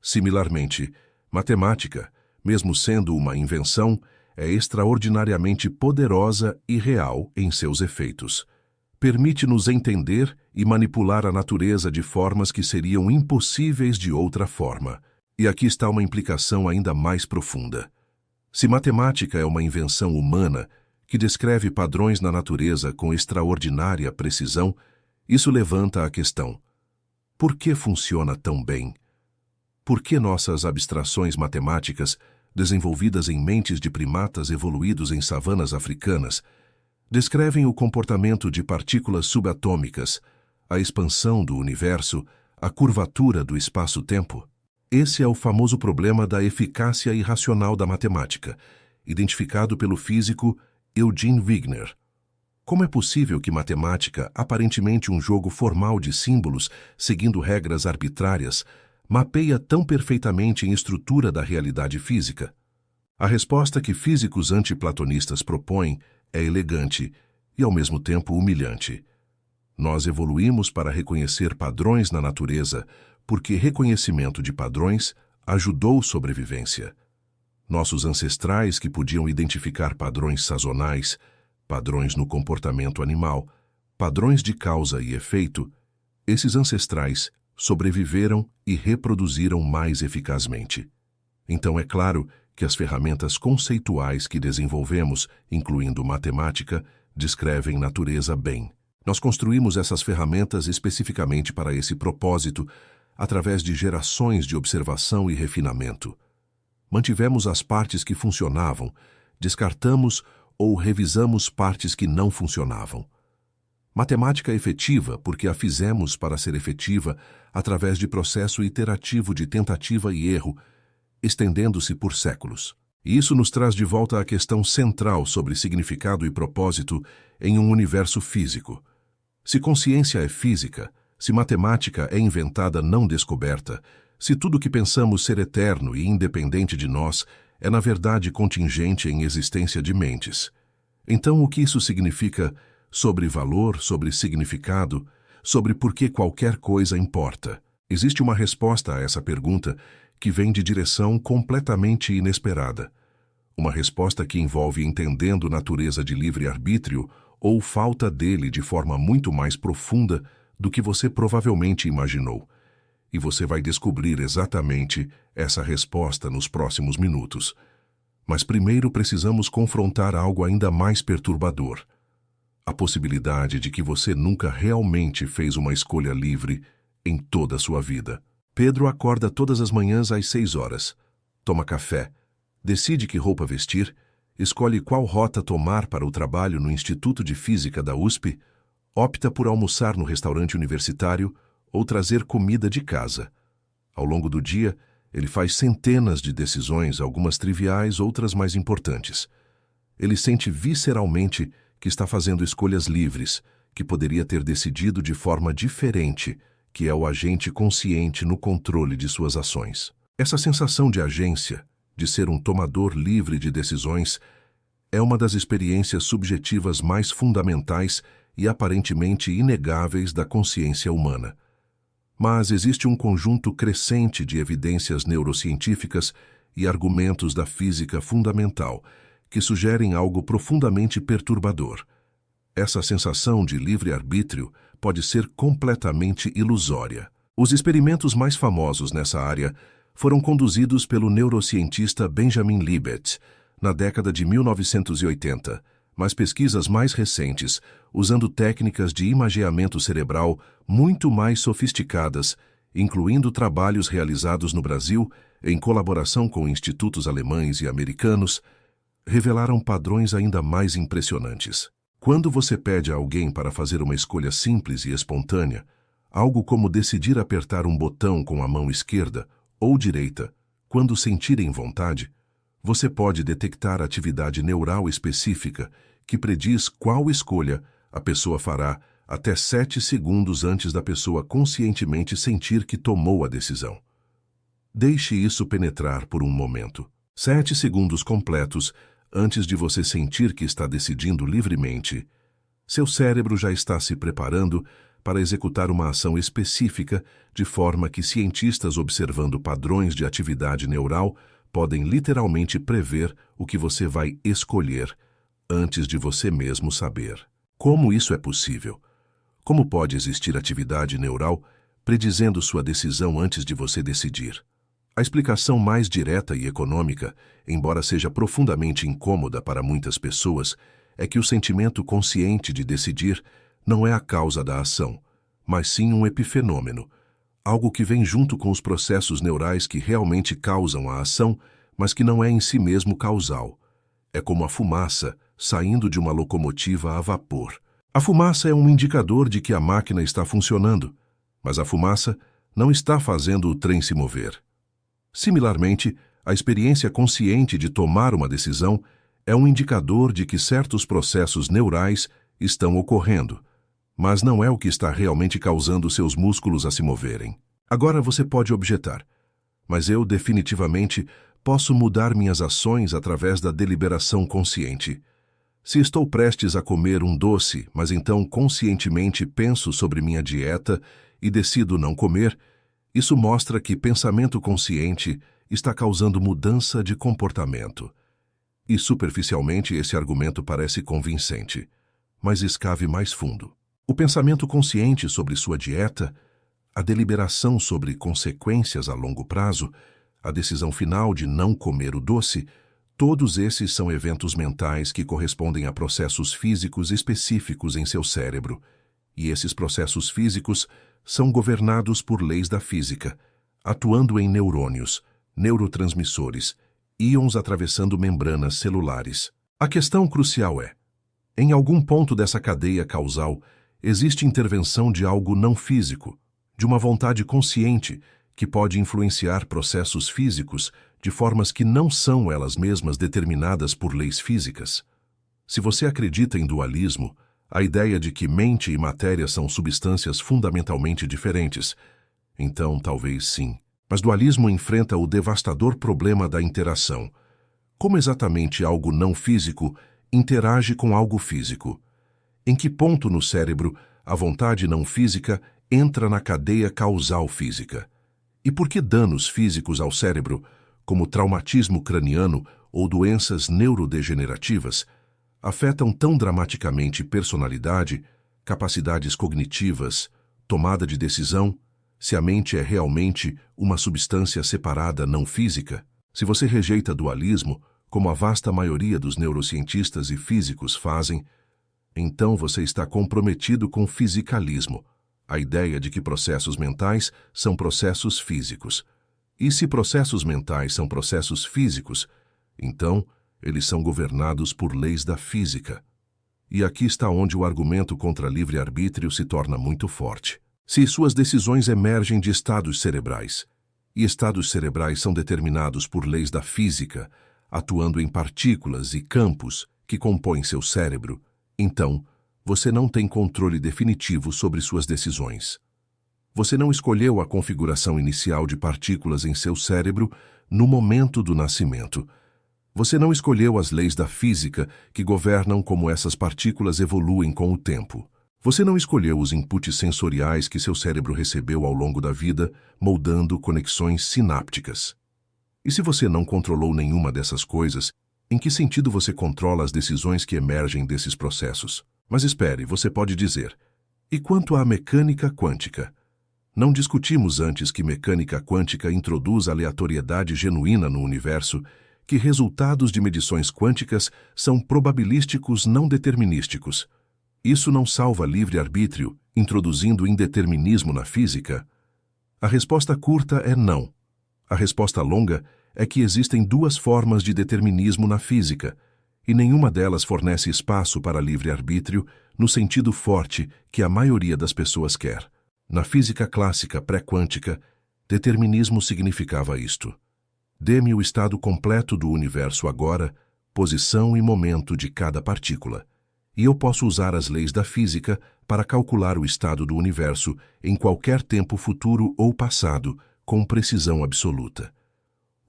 Similarmente, matemática, mesmo sendo uma invenção, é extraordinariamente poderosa e real em seus efeitos. Permite-nos entender e manipular a natureza de formas que seriam impossíveis de outra forma. E aqui está uma implicação ainda mais profunda. Se matemática é uma invenção humana que descreve padrões na natureza com extraordinária precisão, isso levanta a questão: por que funciona tão bem? Por que nossas abstrações matemáticas, desenvolvidas em mentes de primatas evoluídos em savanas africanas, descrevem o comportamento de partículas subatômicas, a expansão do universo, a curvatura do espaço-tempo? Esse é o famoso problema da eficácia irracional da matemática, identificado pelo físico Eugene Wigner. Como é possível que matemática, aparentemente um jogo formal de símbolos, seguindo regras arbitrárias, mapeia tão perfeitamente em estrutura da realidade física? A resposta que físicos antiplatonistas propõem é elegante e, ao mesmo tempo, humilhante. Nós evoluímos para reconhecer padrões na natureza, porque reconhecimento de padrões ajudou sobrevivência. Nossos ancestrais que podiam identificar padrões sazonais, padrões no comportamento animal, padrões de causa e efeito, esses ancestrais sobreviveram e reproduziram mais eficazmente. Então é claro que as ferramentas conceituais que desenvolvemos, incluindo matemática, descrevem natureza bem. Nós construímos essas ferramentas especificamente para esse propósito, através de gerações de observação e refinamento. Mantivemos as partes que funcionavam, descartamos ou revisamos partes que não funcionavam. Matemática efetiva porque a fizemos para ser efetiva através de processo iterativo de tentativa e erro, estendendo-se por séculos. E isso nos traz de volta à questão central sobre significado e propósito em um universo físico. Se consciência é física, se matemática é inventada não descoberta, se tudo que pensamos ser eterno e independente de nós é na verdade contingente em existência de mentes, então o que isso significa sobre valor, sobre significado, sobre por que qualquer coisa importa? Existe uma resposta a essa pergunta que vem de direção completamente inesperada. Uma resposta que envolve entendendo natureza de livre-arbítrio ou falta dele de forma muito mais profunda do que você provavelmente imaginou. E você vai descobrir exatamente essa resposta nos próximos minutos. Mas primeiro precisamos confrontar algo ainda mais perturbador: a possibilidade de que você nunca realmente fez uma escolha livre em toda a sua vida. Pedro acorda todas as manhãs às 6 horas, toma café, decide que roupa vestir, escolhe qual rota tomar para o trabalho no Instituto de Física da USP, opta por almoçar no restaurante universitário ou trazer comida de casa. Ao longo do dia, ele faz centenas de decisões, algumas triviais, outras mais importantes. Ele sente visceralmente que está fazendo escolhas livres, que poderia ter decidido de forma diferente, que é o agente consciente no controle de suas ações. Essa sensação de agência, de ser um tomador livre de decisões, é uma das experiências subjetivas mais fundamentais e aparentemente inegáveis da consciência humana. Mas existe um conjunto crescente de evidências neurocientíficas e argumentos da física fundamental que sugerem algo profundamente perturbador. Essa sensação de livre-arbítrio pode ser completamente ilusória. Os experimentos mais famosos nessa área foram conduzidos pelo neurocientista Benjamin Libet na década de 1980, mas pesquisas mais recentes, usando técnicas de imageamento cerebral muito mais sofisticadas, incluindo trabalhos realizados no Brasil em colaboração com institutos alemães e americanos, revelaram padrões ainda mais impressionantes. Quando você pede a alguém para fazer uma escolha simples e espontânea, algo como decidir apertar um botão com a mão esquerda ou direita, quando sentirem vontade, você pode detectar atividade neural específica que prediz qual escolha a pessoa fará até 7 segundos antes da pessoa conscientemente sentir que tomou a decisão. Deixe isso penetrar por um momento. 7 segundos completos antes de você sentir que está decidindo livremente. Seu cérebro já está se preparando para executar uma ação específica, de forma que cientistas observando padrões de atividade neural podem literalmente prever o que você vai escolher antes de você mesmo saber. Como isso é possível? Como pode existir atividade neural predizendo sua decisão antes de você decidir? A explicação mais direta e econômica, embora seja profundamente incômoda para muitas pessoas, é que o sentimento consciente de decidir não é a causa da ação, mas sim um epifenômeno, algo que vem junto com os processos neurais que realmente causam a ação, mas que não é em si mesmo causal. É como a fumaça saindo de uma locomotiva a vapor. A fumaça é um indicador de que a máquina está funcionando, mas a fumaça não está fazendo o trem se mover. Similarmente, a experiência consciente de tomar uma decisão é um indicador de que certos processos neurais estão ocorrendo, mas não é o que está realmente causando seus músculos a se moverem. Agora você pode objetar, mas eu definitivamente posso mudar minhas ações através da deliberação consciente. Se estou prestes a comer um doce, mas então conscientemente penso sobre minha dieta e decido não comer, isso mostra que pensamento consciente está causando mudança de comportamento. E superficialmente esse argumento parece convincente, mas escave mais fundo. O pensamento consciente sobre sua dieta, a deliberação sobre consequências a longo prazo, a decisão final de não comer o doce, todos esses são eventos mentais que correspondem a processos físicos específicos em seu cérebro, e esses processos físicos são governados por leis da física, atuando em neurônios, neurotransmissores, íons atravessando membranas celulares. A questão crucial é: em algum ponto dessa cadeia causal, existe intervenção de algo não físico, de uma vontade consciente que pode influenciar processos físicos de formas que não são elas mesmas determinadas por leis físicas. Se você acredita em dualismo, a ideia de que mente e matéria são substâncias fundamentalmente diferentes, então talvez sim. Mas dualismo enfrenta o devastador problema da interação. Como exatamente algo não físico interage com algo físico? Em que ponto no cérebro a vontade não física entra na cadeia causal física? E por que danos físicos ao cérebro, como traumatismo craniano ou doenças neurodegenerativas, afetam tão dramaticamente personalidade, capacidades cognitivas, tomada de decisão, se a mente é realmente uma substância separada não física? Se você rejeita dualismo, como a vasta maioria dos neurocientistas e físicos fazem, então você está comprometido com fisicalismo, a ideia de que processos mentais são processos físicos. E se processos mentais são processos físicos, então eles são governados por leis da física. E aqui está onde o argumento contra livre-arbítrio se torna muito forte. Se suas decisões emergem de estados cerebrais, e estados cerebrais são determinados por leis da física, atuando em partículas e campos que compõem seu cérebro, então você não tem controle definitivo sobre suas decisões. Você não escolheu a configuração inicial de partículas em seu cérebro no momento do nascimento. Você não escolheu as leis da física que governam como essas partículas evoluem com o tempo. Você não escolheu os inputs sensoriais que seu cérebro recebeu ao longo da vida, moldando conexões sinápticas. E se você não controlou nenhuma dessas coisas, em que sentido você controla as decisões que emergem desses processos? Mas espere, você pode dizer: e quanto à mecânica quântica? Não discutimos antes que mecânica quântica introduz aleatoriedade genuína no universo, que resultados de medições quânticas são probabilísticos não determinísticos. Isso não salva livre-arbítrio, introduzindo indeterminismo na física? A resposta curta é não. A resposta longa é que existem duas formas de determinismo na física, e nenhuma delas fornece espaço para livre-arbítrio no sentido forte que a maioria das pessoas quer. Na física clássica pré-quântica, determinismo significava isto: dê-me o estado completo do universo agora, posição e momento de cada partícula, e eu posso usar as leis da física para calcular o estado do universo em qualquer tempo futuro ou passado, com precisão absoluta.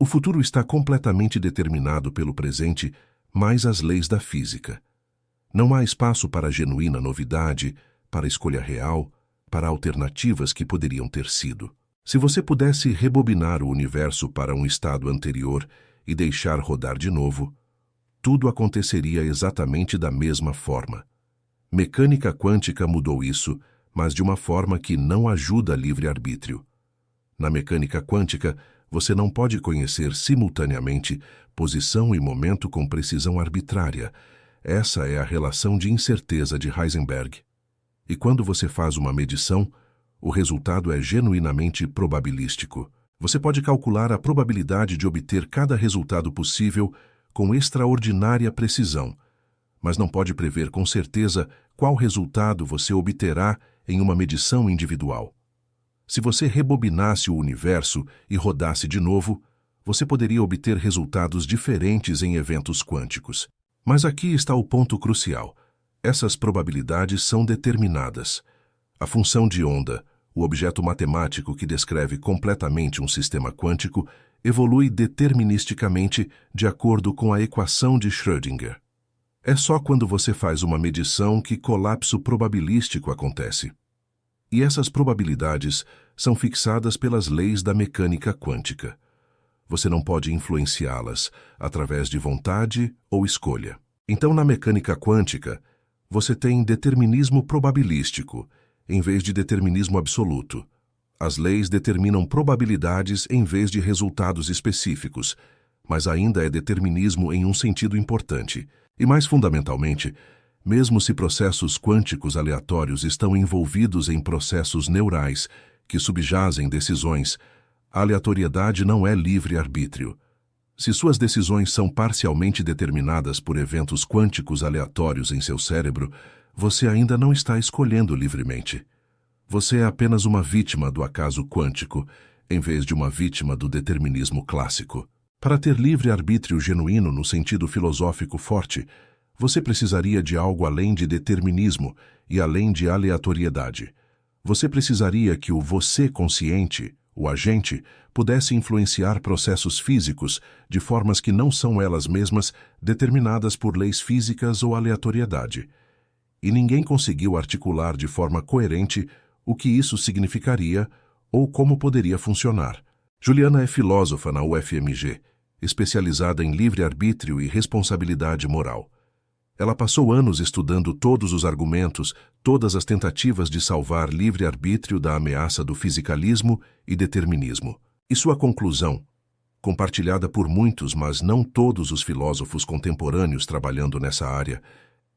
O futuro está completamente determinado pelo presente, mais as leis da física. Não há espaço para genuína novidade, para escolha real, para alternativas que poderiam ter sido. Se você pudesse rebobinar o universo para um estado anterior e deixar rodar de novo, tudo aconteceria exatamente da mesma forma. Mecânica quântica mudou isso, mas de uma forma que não ajuda livre-arbítrio. Na mecânica quântica, você não pode conhecer simultaneamente posição e momento com precisão arbitrária. Essa é a relação de incerteza de Heisenberg. E quando você faz uma medição, o resultado é genuinamente probabilístico. Você pode calcular a probabilidade de obter cada resultado possível com extraordinária precisão, mas não pode prever com certeza qual resultado você obterá em uma medição individual. Se você rebobinasse o universo e rodasse de novo, você poderia obter resultados diferentes em eventos quânticos. Mas aqui está o ponto crucial. Essas probabilidades são determinadas. A função de onda, o objeto matemático que descreve completamente um sistema quântico, evolui deterministicamente de acordo com a equação de Schrödinger. É só quando você faz uma medição que colapso probabilístico acontece. E essas probabilidades são fixadas pelas leis da mecânica quântica. Você não pode influenciá-las através de vontade ou escolha. Então, na mecânica quântica, você tem determinismo probabilístico, em vez de determinismo absoluto. As leis determinam probabilidades em vez de resultados específicos, mas ainda é determinismo em um sentido importante. E mais fundamentalmente, mesmo se processos quânticos aleatórios estão envolvidos em processos neurais que subjazem decisões, a aleatoriedade não é livre-arbítrio. Se suas decisões são parcialmente determinadas por eventos quânticos aleatórios em seu cérebro, você ainda não está escolhendo livremente. Você é apenas uma vítima do acaso quântico, em vez de uma vítima do determinismo clássico. Para ter livre-arbítrio genuíno no sentido filosófico forte, você precisaria de algo além de determinismo e além de aleatoriedade. Você precisaria que o você consciente, o agente, pudesse influenciar processos físicos de formas que não são elas mesmas determinadas por leis físicas ou aleatoriedade. E ninguém conseguiu articular de forma coerente o que isso significaria ou como poderia funcionar. Juliana é filósofa na UFMG, especializada em livre-arbítrio e responsabilidade moral. Ela passou anos estudando todos os argumentos, todas as tentativas de salvar livre-arbítrio da ameaça do fisicalismo e determinismo. E sua conclusão, compartilhada por muitos, mas não todos os filósofos contemporâneos trabalhando nessa área,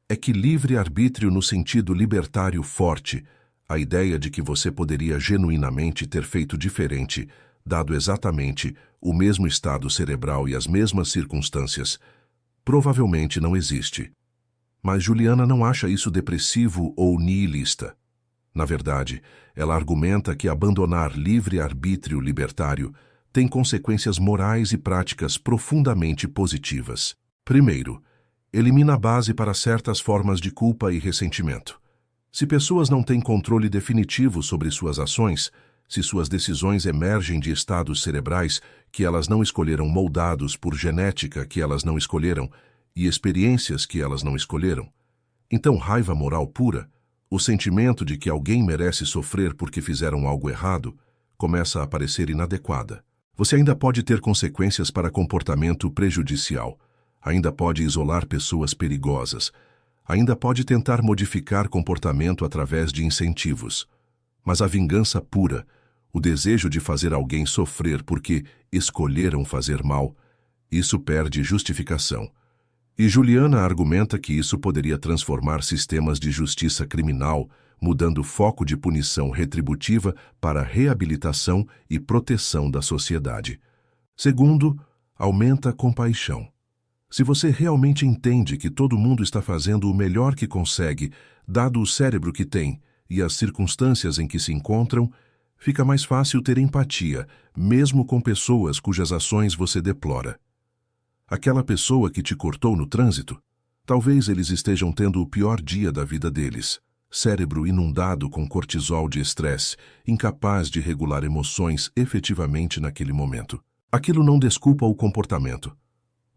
é que livre-arbítrio no sentido libertário forte, a ideia de que você poderia genuinamente ter feito diferente, dado exatamente o mesmo estado cerebral e as mesmas circunstâncias, provavelmente não existe. Mas Juliana não acha isso depressivo ou nihilista. Na verdade, ela argumenta que abandonar livre-arbítrio libertário tem consequências morais e práticas profundamente positivas. Primeiro, elimina a base para certas formas de culpa e ressentimento. Se pessoas não têm controle definitivo sobre suas ações, se suas decisões emergem de estados cerebrais que elas não escolheram moldados por genética que elas não escolheram e experiências que elas não escolheram, então raiva moral pura, o sentimento de que alguém merece sofrer porque fizeram algo errado, começa a parecer inadequada. Você ainda pode ter consequências para comportamento prejudicial, ainda pode isolar pessoas perigosas, ainda pode tentar modificar comportamento através de incentivos. Mas a vingança pura, o desejo de fazer alguém sofrer porque escolheram fazer mal, isso perde justificação. E Juliana argumenta que isso poderia transformar sistemas de justiça criminal, mudando o foco de punição retributiva para reabilitação e proteção da sociedade. Segundo, aumenta a compaixão. Se você realmente entende que todo mundo está fazendo o melhor que consegue, dado o cérebro que tem e as circunstâncias em que se encontram, fica mais fácil ter empatia, mesmo com pessoas cujas ações você deplora. Aquela pessoa que te cortou no trânsito, talvez eles estejam tendo o pior dia da vida deles. Cérebro inundado com cortisol de estresse, incapaz de regular emoções efetivamente naquele momento. Aquilo não desculpa o comportamento,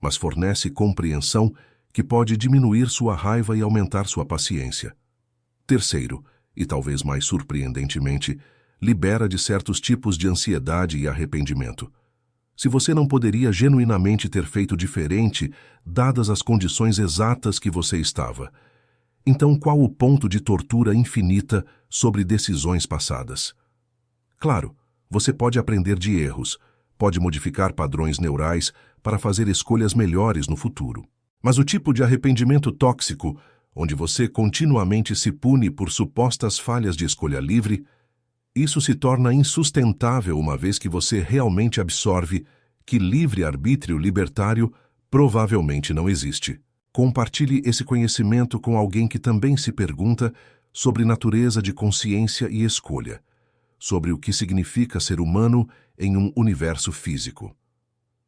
mas fornece compreensão que pode diminuir sua raiva e aumentar sua paciência. Terceiro, e talvez mais surpreendentemente, libera de certos tipos de ansiedade e arrependimento. Se você não poderia genuinamente ter feito diferente, dadas as condições exatas que você estava, então qual o ponto de tortura infinita sobre decisões passadas? Claro, você pode aprender de erros, pode modificar padrões neurais para fazer escolhas melhores no futuro. Mas o tipo de arrependimento tóxico, onde você continuamente se pune por supostas falhas de escolha livre, isso se torna insustentável uma vez que você realmente absorve que livre-arbítrio libertário provavelmente não existe. Compartilhe esse conhecimento com alguém que também se pergunta sobre natureza de consciência e escolha, sobre o que significa ser humano em um universo físico.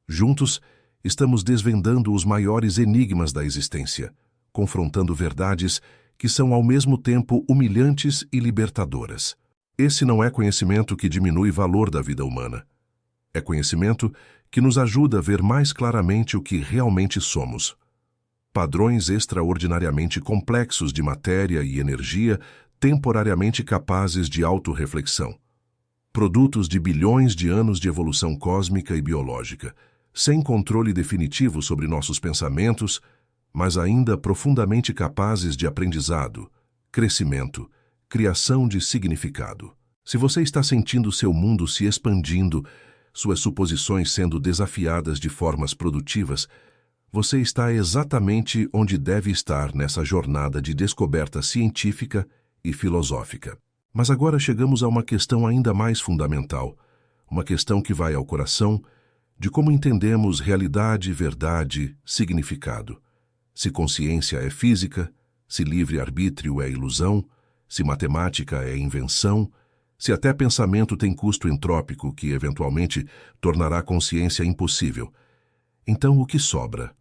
Juntos, estamos desvendando os maiores enigmas da existência, confrontando verdades que são ao mesmo tempo humilhantes e libertadoras. Esse não é conhecimento que diminui o valor da vida humana. É conhecimento que nos ajuda a ver mais claramente o que realmente somos. Padrões extraordinariamente complexos de matéria e energia temporariamente capazes de autorreflexão. Produtos de bilhões de anos de evolução cósmica e biológica, sem controle definitivo sobre nossos pensamentos, mas ainda profundamente capazes de aprendizado, crescimento, criação de significado. Se você está sentindo seu mundo se expandindo, suas suposições sendo desafiadas de formas produtivas, você está exatamente onde deve estar nessa jornada de descoberta científica e filosófica. Mas agora chegamos a uma questão ainda mais fundamental, uma questão que vai ao coração de como entendemos realidade, verdade, significado. Se consciência é física, se livre-arbítrio é ilusão, se matemática é invenção, se até pensamento tem custo entrópico que eventualmente tornará a consciência impossível. Então o que sobra?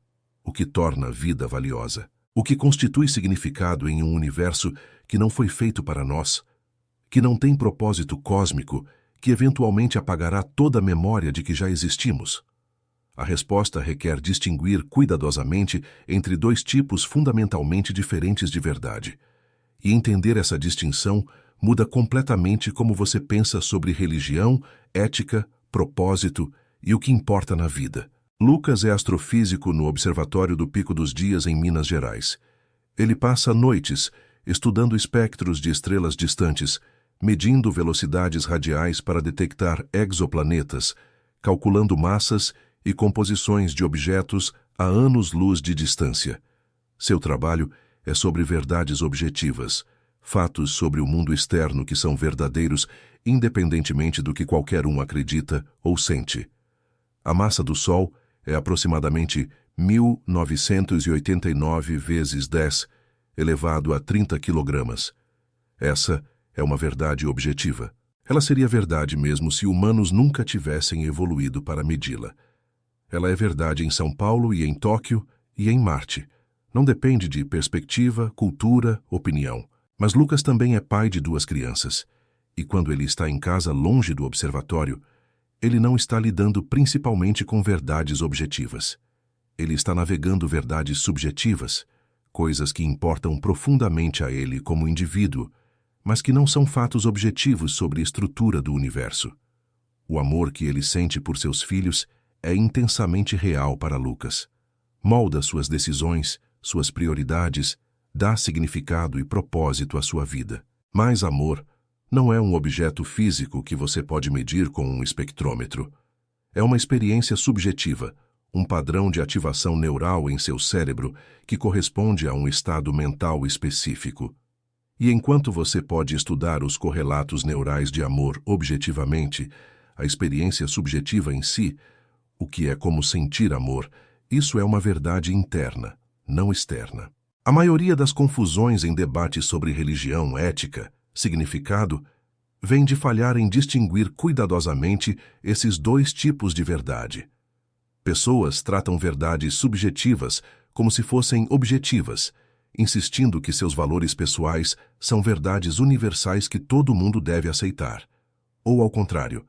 O que torna a vida valiosa? O que constitui significado em um universo que não foi feito para nós, que não tem propósito cósmico, que eventualmente apagará toda a memória de que já existimos? A resposta requer distinguir cuidadosamente entre dois tipos fundamentalmente diferentes de verdade. E entender essa distinção muda completamente como você pensa sobre religião, ética, propósito e o que importa na vida. Lucas é astrofísico no Observatório do Pico dos Dias, em Minas Gerais. Ele passa noites estudando espectros de estrelas distantes, medindo velocidades radiais para detectar exoplanetas, calculando massas e composições de objetos a anos-luz de distância. Seu trabalho é sobre verdades objetivas, fatos sobre o mundo externo que são verdadeiros independentemente do que qualquer um acredita ou sente. A massa do Sol é aproximadamente 1989 vezes 10 elevado a 30 quilogramas. Essa é uma verdade objetiva. Ela seria verdade mesmo se humanos nunca tivessem evoluído para medi-la. Ela é verdade em São Paulo e em Tóquio e em Marte. Não depende de perspectiva, cultura, opinião. Mas Lucas também é pai de 2 crianças. E quando ele está em casa longe do observatório, ele não está lidando principalmente com verdades objetivas. Ele está navegando verdades subjetivas, coisas que importam profundamente a ele como indivíduo, mas que não são fatos objetivos sobre a estrutura do universo. O amor que ele sente por seus filhos é intensamente real para Lucas. Molda suas decisões, suas prioridades, dá significado e propósito à sua vida. Mas amor não é um objeto físico que você pode medir com um espectrômetro. É uma experiência subjetiva, um padrão de ativação neural em seu cérebro que corresponde a um estado mental específico. E enquanto você pode estudar os correlatos neurais de amor objetivamente, a experiência subjetiva em si, o que é como sentir amor, Isso é uma verdade interna, não externa. A maioria das confusões em debates sobre religião, ética, significado, vem de falhar em distinguir cuidadosamente esses dois tipos de verdade. Pessoas tratam verdades subjetivas como se fossem objetivas, insistindo que seus valores pessoais são verdades universais que todo mundo deve aceitar. Ou, ao contrário,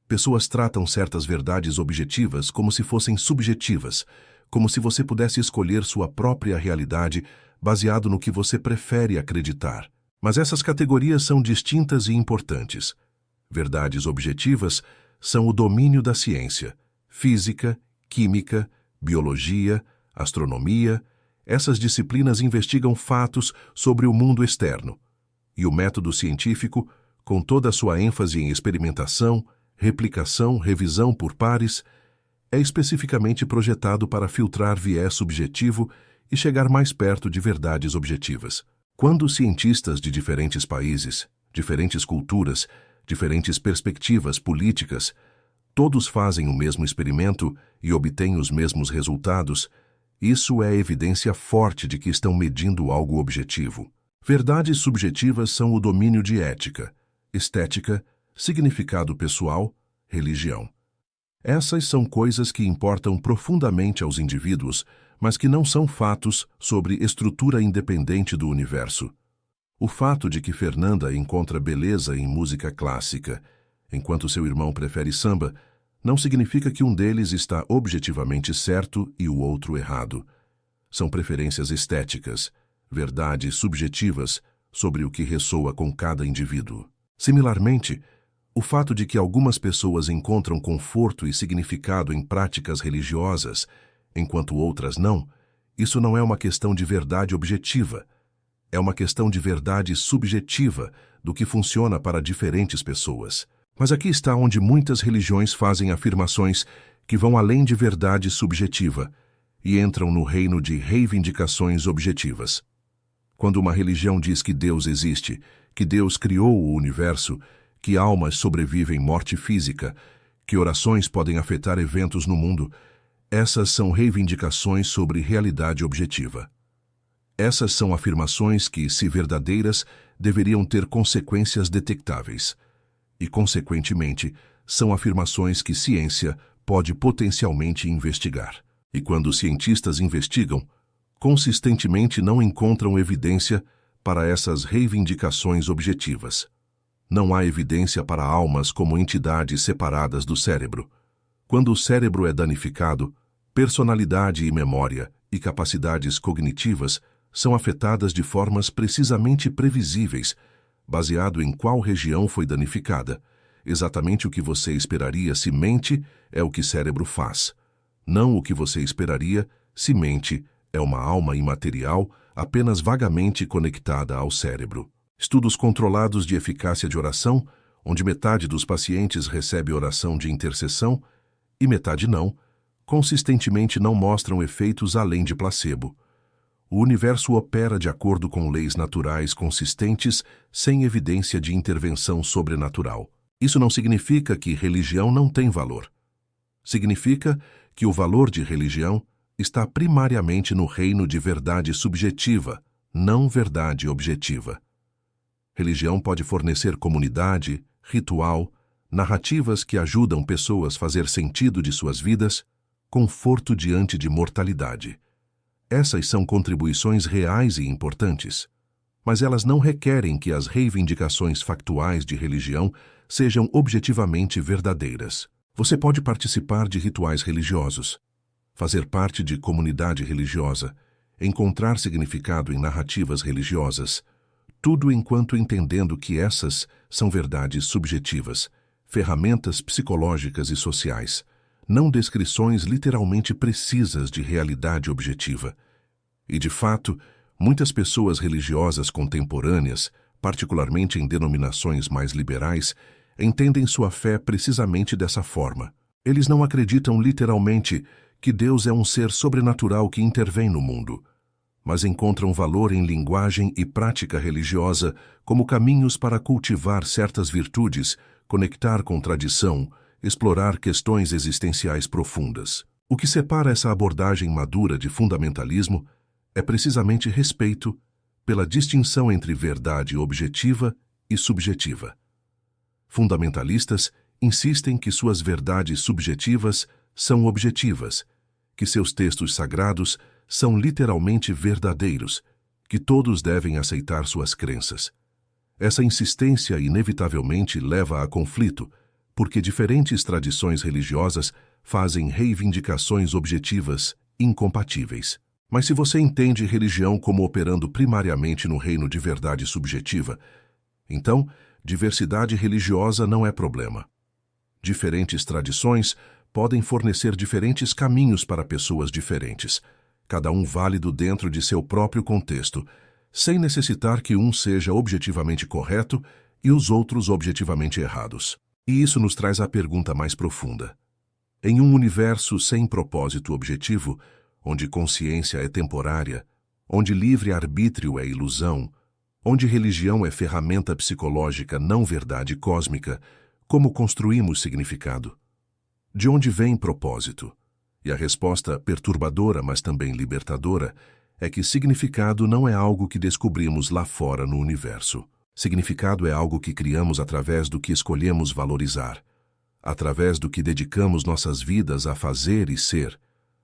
pessoas tratam certas verdades objetivas como se fossem subjetivas, como se você pudesse escolher sua própria realidade baseado no que você prefere acreditar. Mas essas categorias são distintas e importantes. Verdades objetivas são o domínio da ciência, física, química, biologia, astronomia. Essas disciplinas investigam fatos sobre o mundo externo. E o método científico, com toda a sua ênfase em experimentação, replicação, revisão por pares, é especificamente projetado para filtrar viés subjetivo e chegar mais perto de verdades objetivas. Quando cientistas de diferentes países, diferentes culturas, diferentes perspectivas políticas, todos fazem o mesmo experimento e obtêm os mesmos resultados, isso é evidência forte de que estão medindo algo objetivo. Verdades subjetivas são o domínio de ética, estética, significado pessoal, religião. Essas são coisas que importam profundamente aos indivíduos, mas que não são fatos sobre estrutura independente do universo. O fato de que Fernanda encontra beleza em música clássica, enquanto seu irmão prefere samba, não significa que um deles está objetivamente certo e o outro errado. São preferências estéticas, verdades subjetivas sobre o que ressoa com cada indivíduo. Similarmente, o fato de que algumas pessoas encontram conforto e significado em práticas religiosas, enquanto outras não, isso não é uma questão de verdade objetiva. É uma questão de verdade subjetiva do que funciona para diferentes pessoas. Mas aqui está onde muitas religiões fazem afirmações que vão além de verdade subjetiva e entram no reino de reivindicações objetivas. Quando uma religião diz que Deus existe, que Deus criou o universo, que almas sobrevivem morte física, que orações podem afetar eventos no mundo, essas são reivindicações sobre realidade objetiva. Essas são afirmações que, se verdadeiras, deveriam ter consequências detectáveis. E, consequentemente, são afirmações que ciência pode potencialmente investigar. E quando os cientistas investigam, consistentemente não encontram evidência para essas reivindicações objetivas. Não há evidência para almas como entidades separadas do cérebro. Quando o cérebro é danificado, personalidade e memória e capacidades cognitivas são afetadas de formas precisamente previsíveis, baseado em qual região foi danificada. Exatamente o que você esperaria se mente é o que cérebro faz. Não o que você esperaria se mente é uma alma imaterial apenas vagamente conectada ao cérebro. Estudos controlados de eficácia de oração, onde metade dos pacientes recebe oração de intercessão e metade não, consistentemente não mostram efeitos além de placebo. O universo opera de acordo com leis naturais consistentes, sem evidência de intervenção sobrenatural. Isso não significa que religião não tem valor. Significa que o valor de religião está primariamente no reino de verdade subjetiva, não verdade objetiva. Religião pode fornecer comunidade, ritual, narrativas que ajudam pessoas a fazer sentido de suas vidas, conforto diante de mortalidade. Essas são contribuições reais e importantes, mas elas não requerem que as reivindicações factuais de religião sejam objetivamente verdadeiras. Você pode participar de rituais religiosos, fazer parte de comunidade religiosa, encontrar significado em narrativas religiosas, tudo enquanto entendendo que essas são verdades subjetivas, ferramentas psicológicas e sociais, não descrições literalmente precisas de realidade objetiva. E, de fato, muitas pessoas religiosas contemporâneas, particularmente em denominações mais liberais, entendem sua fé precisamente dessa forma. Eles não acreditam literalmente que Deus é um ser sobrenatural que intervém no mundo, mas encontram valor em linguagem e prática religiosa como caminhos para cultivar certas virtudes, conectar com tradição, explorar questões existenciais profundas. O que separa essa abordagem madura de fundamentalismo é precisamente respeito pela distinção entre verdade objetiva e subjetiva. Fundamentalistas insistem que suas verdades subjetivas são objetivas, que seus textos sagrados são literalmente verdadeiros, que todos devem aceitar suas crenças. Essa insistência inevitavelmente leva a conflito, porque diferentes tradições religiosas fazem reivindicações objetivas incompatíveis. Mas se você entende religião como operando primariamente no reino de verdade subjetiva, então diversidade religiosa não é problema. Diferentes tradições podem fornecer diferentes caminhos para pessoas diferentes, cada um válido dentro de seu próprio contexto, sem necessitar que um seja objetivamente correto e os outros objetivamente errados. E isso nos traz à pergunta mais profunda. Em um universo sem propósito objetivo, onde consciência é temporária, onde livre-arbítrio é ilusão, onde religião é ferramenta psicológica não verdade cósmica, como construímos significado? De onde vem propósito? E a resposta perturbadora, mas também libertadora, é que significado não é algo que descobrimos lá fora no universo. Significado é algo que criamos através do que escolhemos valorizar, através do que dedicamos nossas vidas a fazer e ser,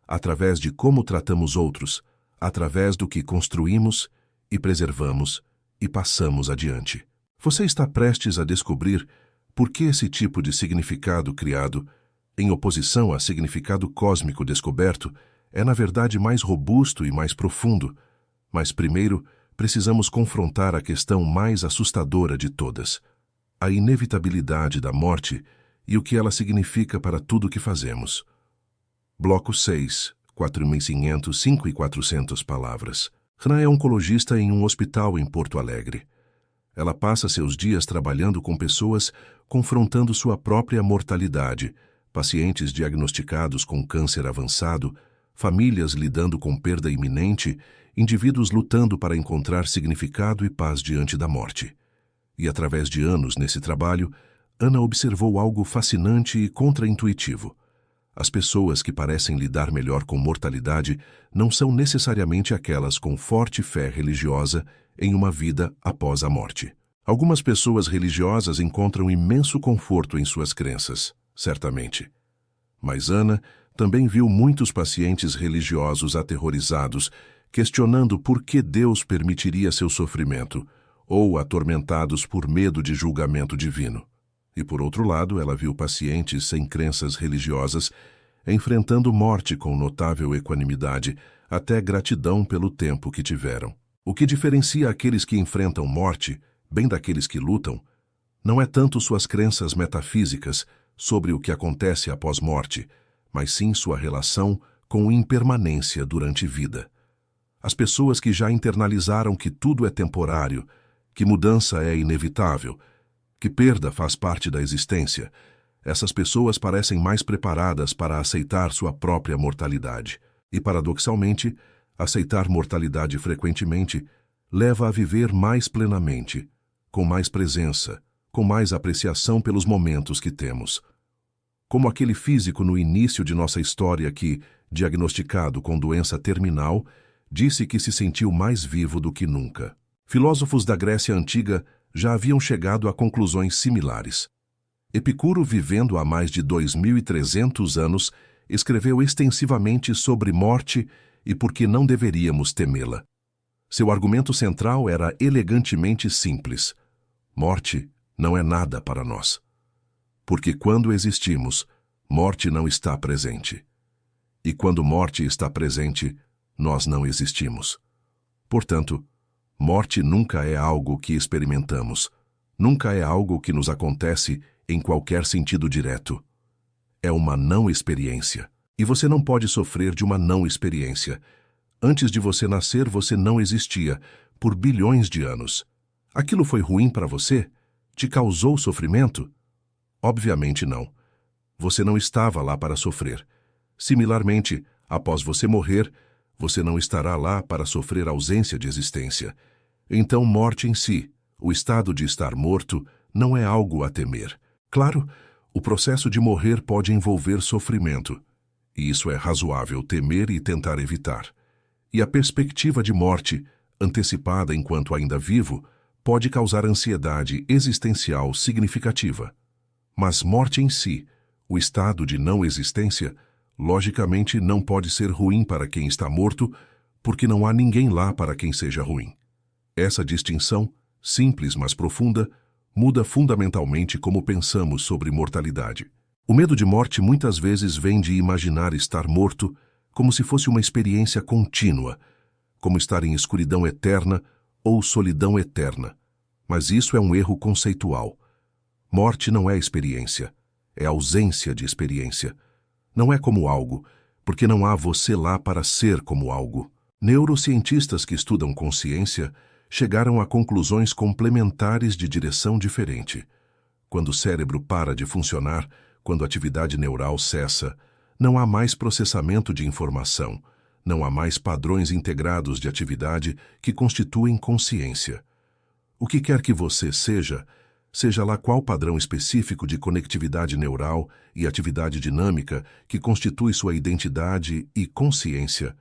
através de como tratamos outros, através do que construímos e preservamos e passamos adiante. Você está prestes a descobrir por que esse tipo de significado criado, em oposição a significado cósmico descoberto, é na verdade mais robusto e mais profundo. Mas primeiro, precisamos confrontar a questão mais assustadora de todas, a inevitabilidade da morte e o que ela significa para tudo o que fazemos. Bloco 6, 4.505 e 400 palavras. Hannah é oncologista em um hospital em Porto Alegre. Ela passa seus dias trabalhando com pessoas confrontando sua própria mortalidade, pacientes diagnosticados com câncer avançado, famílias lidando com perda iminente, indivíduos lutando para encontrar significado e paz diante da morte. E através de anos nesse trabalho, Ana observou algo fascinante e contraintuitivo. As pessoas que parecem lidar melhor com mortalidade não são necessariamente aquelas com forte fé religiosa em uma vida após a morte. Algumas pessoas religiosas encontram imenso conforto em suas crenças, certamente. Mas Ana também viu muitos pacientes religiosos aterrorizados, questionando por que Deus permitiria seu sofrimento, ou atormentados por medo de julgamento divino. E por outro lado, ela viu pacientes sem crenças religiosas enfrentando morte com notável equanimidade, até gratidão pelo tempo que tiveram. O que diferencia aqueles que enfrentam morte, bem daqueles que lutam, não é tanto suas crenças metafísicas sobre o que acontece após morte, mas sim sua relação com impermanência durante vida. As pessoas que já internalizaram que tudo é temporário, que mudança é inevitável, que perda faz parte da existência, essas pessoas parecem mais preparadas para aceitar sua própria mortalidade. E, paradoxalmente, aceitar mortalidade frequentemente leva a viver mais plenamente, com mais presença, com mais apreciação pelos momentos que temos. Como aquele físico no início de nossa história que, diagnosticado com doença terminal, disse que se sentiu mais vivo do que nunca. Filósofos da Grécia Antiga já haviam chegado a conclusões similares. Epicuro, vivendo há mais de 2.300 anos, escreveu extensivamente sobre morte e por que não deveríamos temê-la. Seu argumento central era elegantemente simples. Morte não é nada para nós. Porque quando existimos, morte não está presente. E quando morte está presente, nós não existimos. Portanto, morte nunca é algo que experimentamos, nunca é algo que nos acontece em qualquer sentido direto. É uma não-experiência. E você não pode sofrer de uma não-experiência. Antes de você nascer, você não existia, por bilhões de anos. Aquilo foi ruim para você? Te causou sofrimento? Obviamente não. Você não estava lá para sofrer. Similarmente, após você morrer, você não estará lá para sofrer ausência de existência. Então, morte em si, o estado de estar morto, não é algo a temer. Claro, o processo de morrer pode envolver sofrimento. e isso é razoável temer e tentar evitar. E a perspectiva de morte, antecipada enquanto ainda vivo, pode causar ansiedade existencial significativa. Mas morte em si, o estado de não existência, logicamente não pode ser ruim para quem está morto, porque não há ninguém lá para quem seja ruim. Essa distinção, simples mas profunda, muda fundamentalmente como pensamos sobre mortalidade. O medo de morte muitas vezes vem de imaginar estar morto como se fosse uma experiência contínua, como estar em escuridão eterna ou solidão eterna. Mas isso é um erro conceitual. Morte não é experiência, é ausência de experiência. Não é como algo, porque não há você lá para ser como algo. Neurocientistas que estudam consciência chegaram a conclusões complementares de direção diferente. Quando o cérebro para de funcionar, quando a atividade neural cessa, não há mais processamento de informação, não há mais padrões integrados de atividade que constituem consciência. O que quer que você seja, seja lá qual padrão específico de conectividade neural e atividade dinâmica que constitui sua identidade e consciência,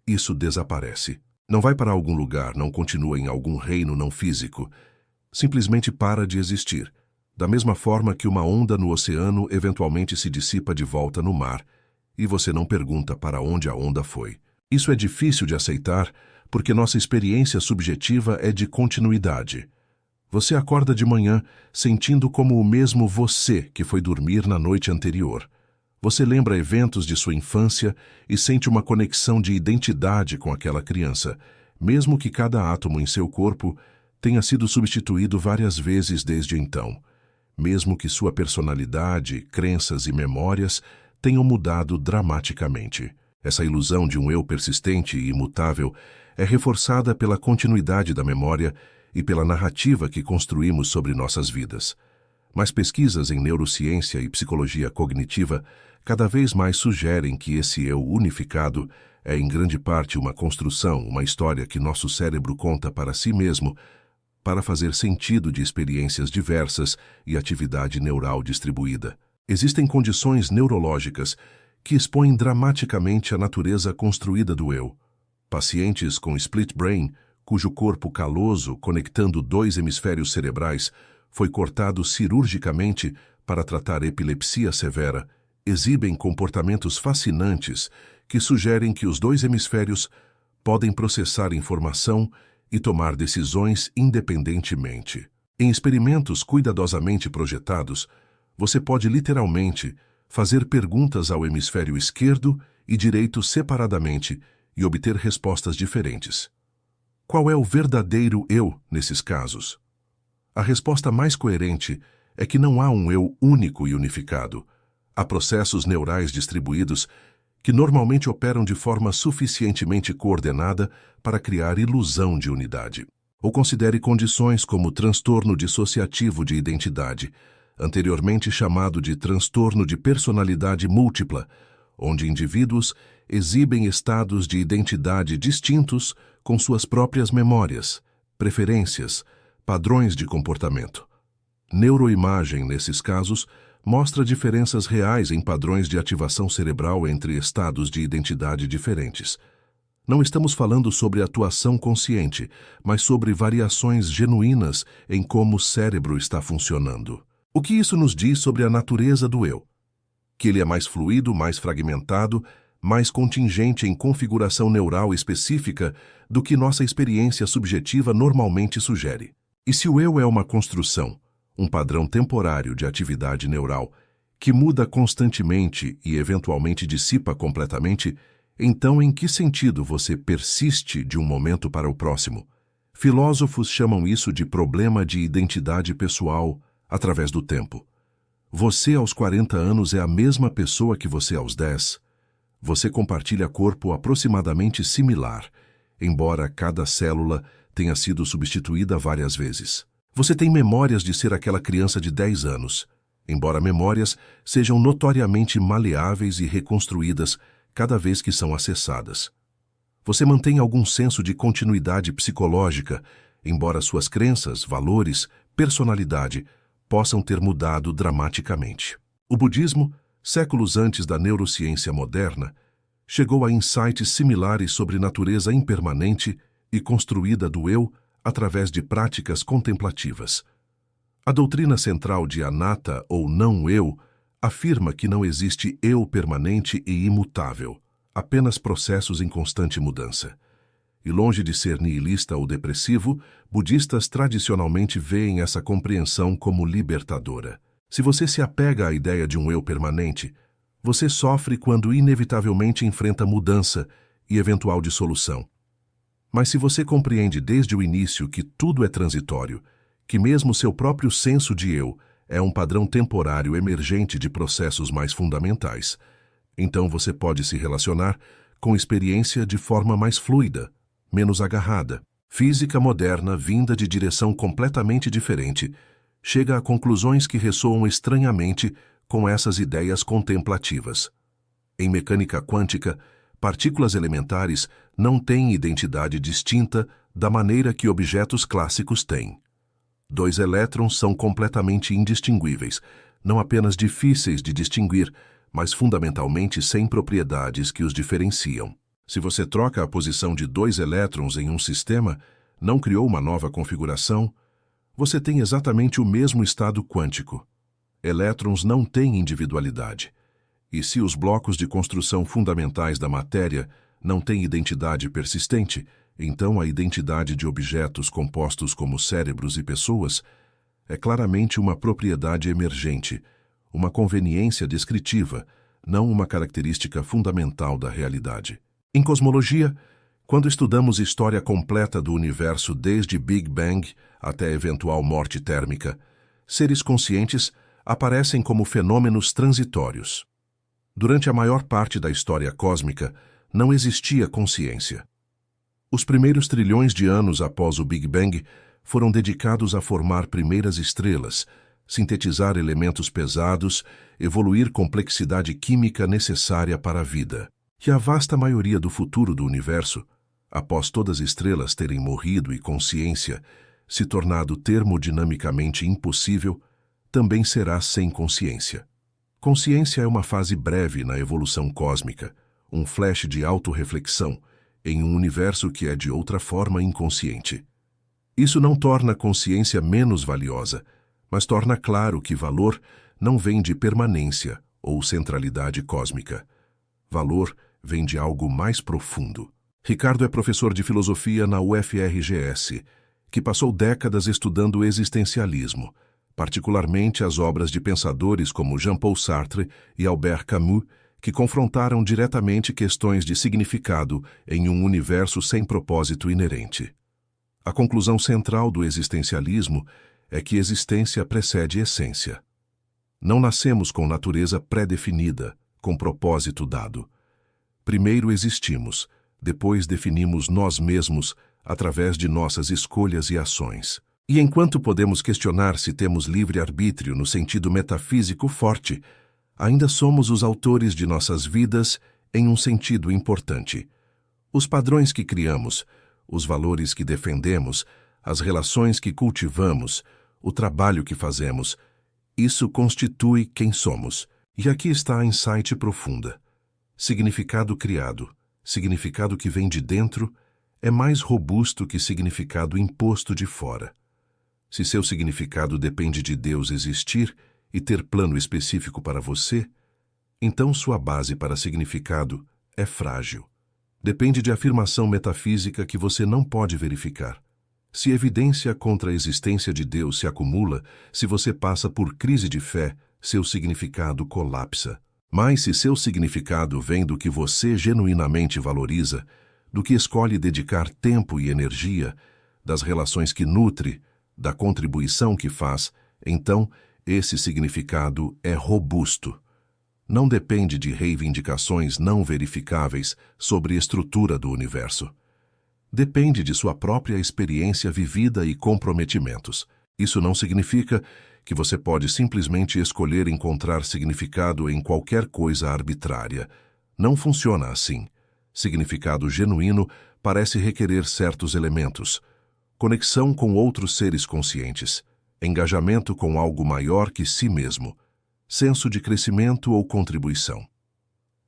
isso desaparece. Não vai para algum lugar, não continua em algum reino não físico. Simplesmente para de existir. Da mesma forma que uma onda no oceano eventualmente se dissipa de volta no mar, e você não pergunta para onde a onda foi. Isso é difícil de aceitar porque nossa experiência subjetiva é de continuidade. Você acorda de manhã sentindo como o mesmo você que foi dormir na noite anterior. Você lembra eventos de sua infância e sente uma conexão de identidade com aquela criança, mesmo que cada átomo em seu corpo tenha sido substituído várias vezes desde então, mesmo que sua personalidade, crenças e memórias tenham mudado dramaticamente. Essa ilusão de um eu persistente e imutável é reforçada pela continuidade da memória e pela narrativa que construímos sobre nossas vidas. Mas pesquisas em neurociência e psicologia cognitiva cada vez mais sugerem que esse eu unificado é em grande parte uma construção, uma história que nosso cérebro conta para si mesmo para fazer sentido de experiências diversas e atividade neural distribuída. Existem condições neurológicas que expõem dramaticamente a natureza construída do eu. Pacientes com split brain, cujo corpo caloso, conectando dois hemisférios cerebrais, foi cortado cirurgicamente para tratar epilepsia severa, exibem comportamentos fascinantes que sugerem que os dois hemisférios podem processar informação e tomar decisões independentemente. Em experimentos cuidadosamente projetados, você pode literalmente fazer perguntas ao hemisfério esquerdo e direito separadamente e obter respostas diferentes. Qual é o verdadeiro eu nesses casos? A resposta mais coerente é que não há um eu único e unificado. Há processos neurais distribuídos que normalmente operam de forma suficientemente coordenada para criar ilusão de unidade. Ou considere condições como transtorno dissociativo de identidade, anteriormente chamado de transtorno de personalidade múltipla, onde indivíduos exibem estados de identidade distintos com suas próprias memórias, preferências, padrões de comportamento. Neuroimagem, nesses casos, mostra diferenças reais em padrões de ativação cerebral entre estados de identidade diferentes. Não estamos falando sobre atuação consciente, mas sobre variações genuínas em como o cérebro está funcionando. O que isso nos diz sobre a natureza do eu? Que ele é mais fluido, mais fragmentado, mais contingente em configuração neural específica do que nossa experiência subjetiva normalmente sugere. E se o eu é uma construção, um padrão temporário de atividade neural, que muda constantemente e eventualmente dissipa completamente, então em que sentido você persiste de um momento para o próximo? Filósofos chamam isso de problema de identidade pessoal através do tempo. Você aos 40 anos é a mesma pessoa que você aos 10. Você compartilha corpo aproximadamente similar, embora cada célula tenha sido substituída várias vezes. Você tem memórias de ser aquela criança de 10 anos, embora memórias sejam notoriamente maleáveis e reconstruídas cada vez que são acessadas. Você mantém algum senso de continuidade psicológica, embora suas crenças, valores, personalidade possam ter mudado dramaticamente. O budismo, séculos antes da neurociência moderna, chegou a insights similares sobre natureza impermanente e construída do eu através de práticas contemplativas. A doutrina central de anatta ou não-eu afirma que não existe eu permanente e imutável, apenas processos em constante mudança. E longe de ser nihilista ou depressivo, budistas tradicionalmente veem essa compreensão como libertadora. Se você se apega à ideia de um eu permanente, você sofre quando inevitavelmente enfrenta mudança e eventual dissolução. Mas se você compreende desde o início que tudo é transitório, que mesmo seu próprio senso de eu é um padrão temporário emergente de processos mais fundamentais, então você pode se relacionar com experiência de forma mais fluida, menos agarrada. Física moderna, vinda de direção completamente diferente, chega a conclusões que ressoam estranhamente com essas ideias contemplativas. Em mecânica quântica, partículas elementares não têm identidade distinta da maneira que objetos clássicos têm. Dois elétrons são completamente indistinguíveis, não apenas difíceis de distinguir, mas fundamentalmente sem propriedades que os diferenciam. Se você troca a posição de dois elétrons em um sistema, não criou uma nova configuração, você tem exatamente o mesmo estado quântico. Elétrons não têm individualidade. E se os blocos de construção fundamentais da matéria não têm identidade persistente, então a identidade de objetos compostos como cérebros e pessoas é claramente uma propriedade emergente, uma conveniência descritiva, não uma característica fundamental da realidade. Em cosmologia, quando estudamos história completa do universo desde Big Bang até eventual morte térmica, seres conscientes aparecem como fenômenos transitórios. Durante a maior parte da história cósmica, não existia consciência. Os primeiros trilhões de anos após o Big Bang foram dedicados a formar primeiras estrelas, sintetizar elementos pesados, evoluir complexidade química necessária para a vida. Que a vasta maioria do futuro do universo, após todas as estrelas terem morrido e consciência se tornado termodinamicamente impossível, também será sem consciência. Consciência é uma fase breve na evolução cósmica, um flash de autorreflexão em um universo que é de outra forma inconsciente. Isso não torna a consciência menos valiosa, mas torna claro que valor não vem de permanência ou centralidade cósmica. Valor vem de algo mais profundo. Ricardo é professor de filosofia na UFRGS, que passou décadas estudando o existencialismo, particularmente as obras de pensadores como Jean-Paul Sartre e Albert Camus, que confrontaram diretamente questões de significado em um universo sem propósito inerente. A conclusão central do existencialismo é que existência precede essência. Não nascemos com natureza pré-definida, com propósito dado. Primeiro existimos, depois definimos nós mesmos através de nossas escolhas e ações. E enquanto podemos questionar se temos livre-arbítrio no sentido metafísico forte, ainda somos os autores de nossas vidas em um sentido importante. Os padrões que criamos, os valores que defendemos, as relações que cultivamos, o trabalho que fazemos, isso constitui quem somos. E aqui está a insight profunda. Significado criado, significado que vem de dentro, é mais robusto que significado imposto de fora. Se seu significado depende de Deus existir e ter plano específico para você, então sua base para significado é frágil. Depende de afirmação metafísica que você não pode verificar. Se evidência contra a existência de Deus se acumula, se você passa por crise de fé, seu significado colapsa. Mas se seu significado vem do que você genuinamente valoriza, do que escolhe dedicar tempo e energia, das relações que nutre, da contribuição que faz, então esse significado é robusto. Não depende de reivindicações não verificáveis sobre a estrutura do universo. Depende de sua própria experiência vivida e comprometimentos. Isso não significa que você pode simplesmente escolher encontrar significado em qualquer coisa arbitrária. Não funciona assim. Significado genuíno parece requerer certos elementos: conexão com outros seres conscientes, engajamento com algo maior que si mesmo, senso de crescimento ou contribuição.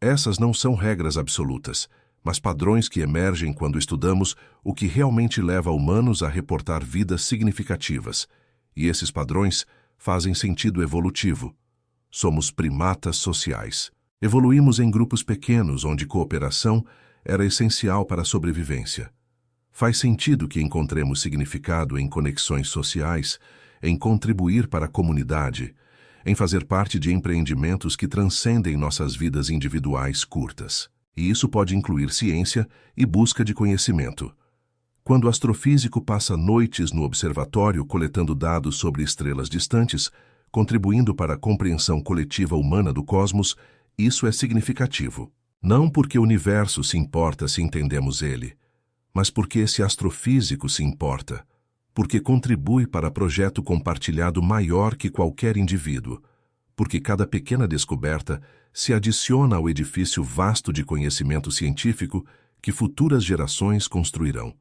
Essas não são regras absolutas, mas padrões que emergem quando estudamos o que realmente leva humanos a reportar vidas significativas, e esses padrões fazem sentido evolutivo. Somos primatas sociais. Evoluímos em grupos pequenos onde cooperação era essencial para a sobrevivência. Faz sentido que encontremos significado em conexões sociais, em contribuir para a comunidade, em fazer parte de empreendimentos que transcendem nossas vidas individuais curtas. E isso pode incluir ciência e busca de conhecimento. Quando o astrofísico passa noites no observatório coletando dados sobre estrelas distantes, contribuindo para a compreensão coletiva humana do cosmos, isso é significativo. Não porque o universo se importa se entendemos ele, mas porque esse astrofísico se importa, porque contribui para projeto compartilhado maior que qualquer indivíduo, porque cada pequena descoberta se adiciona ao edifício vasto de conhecimento científico que futuras gerações construirão.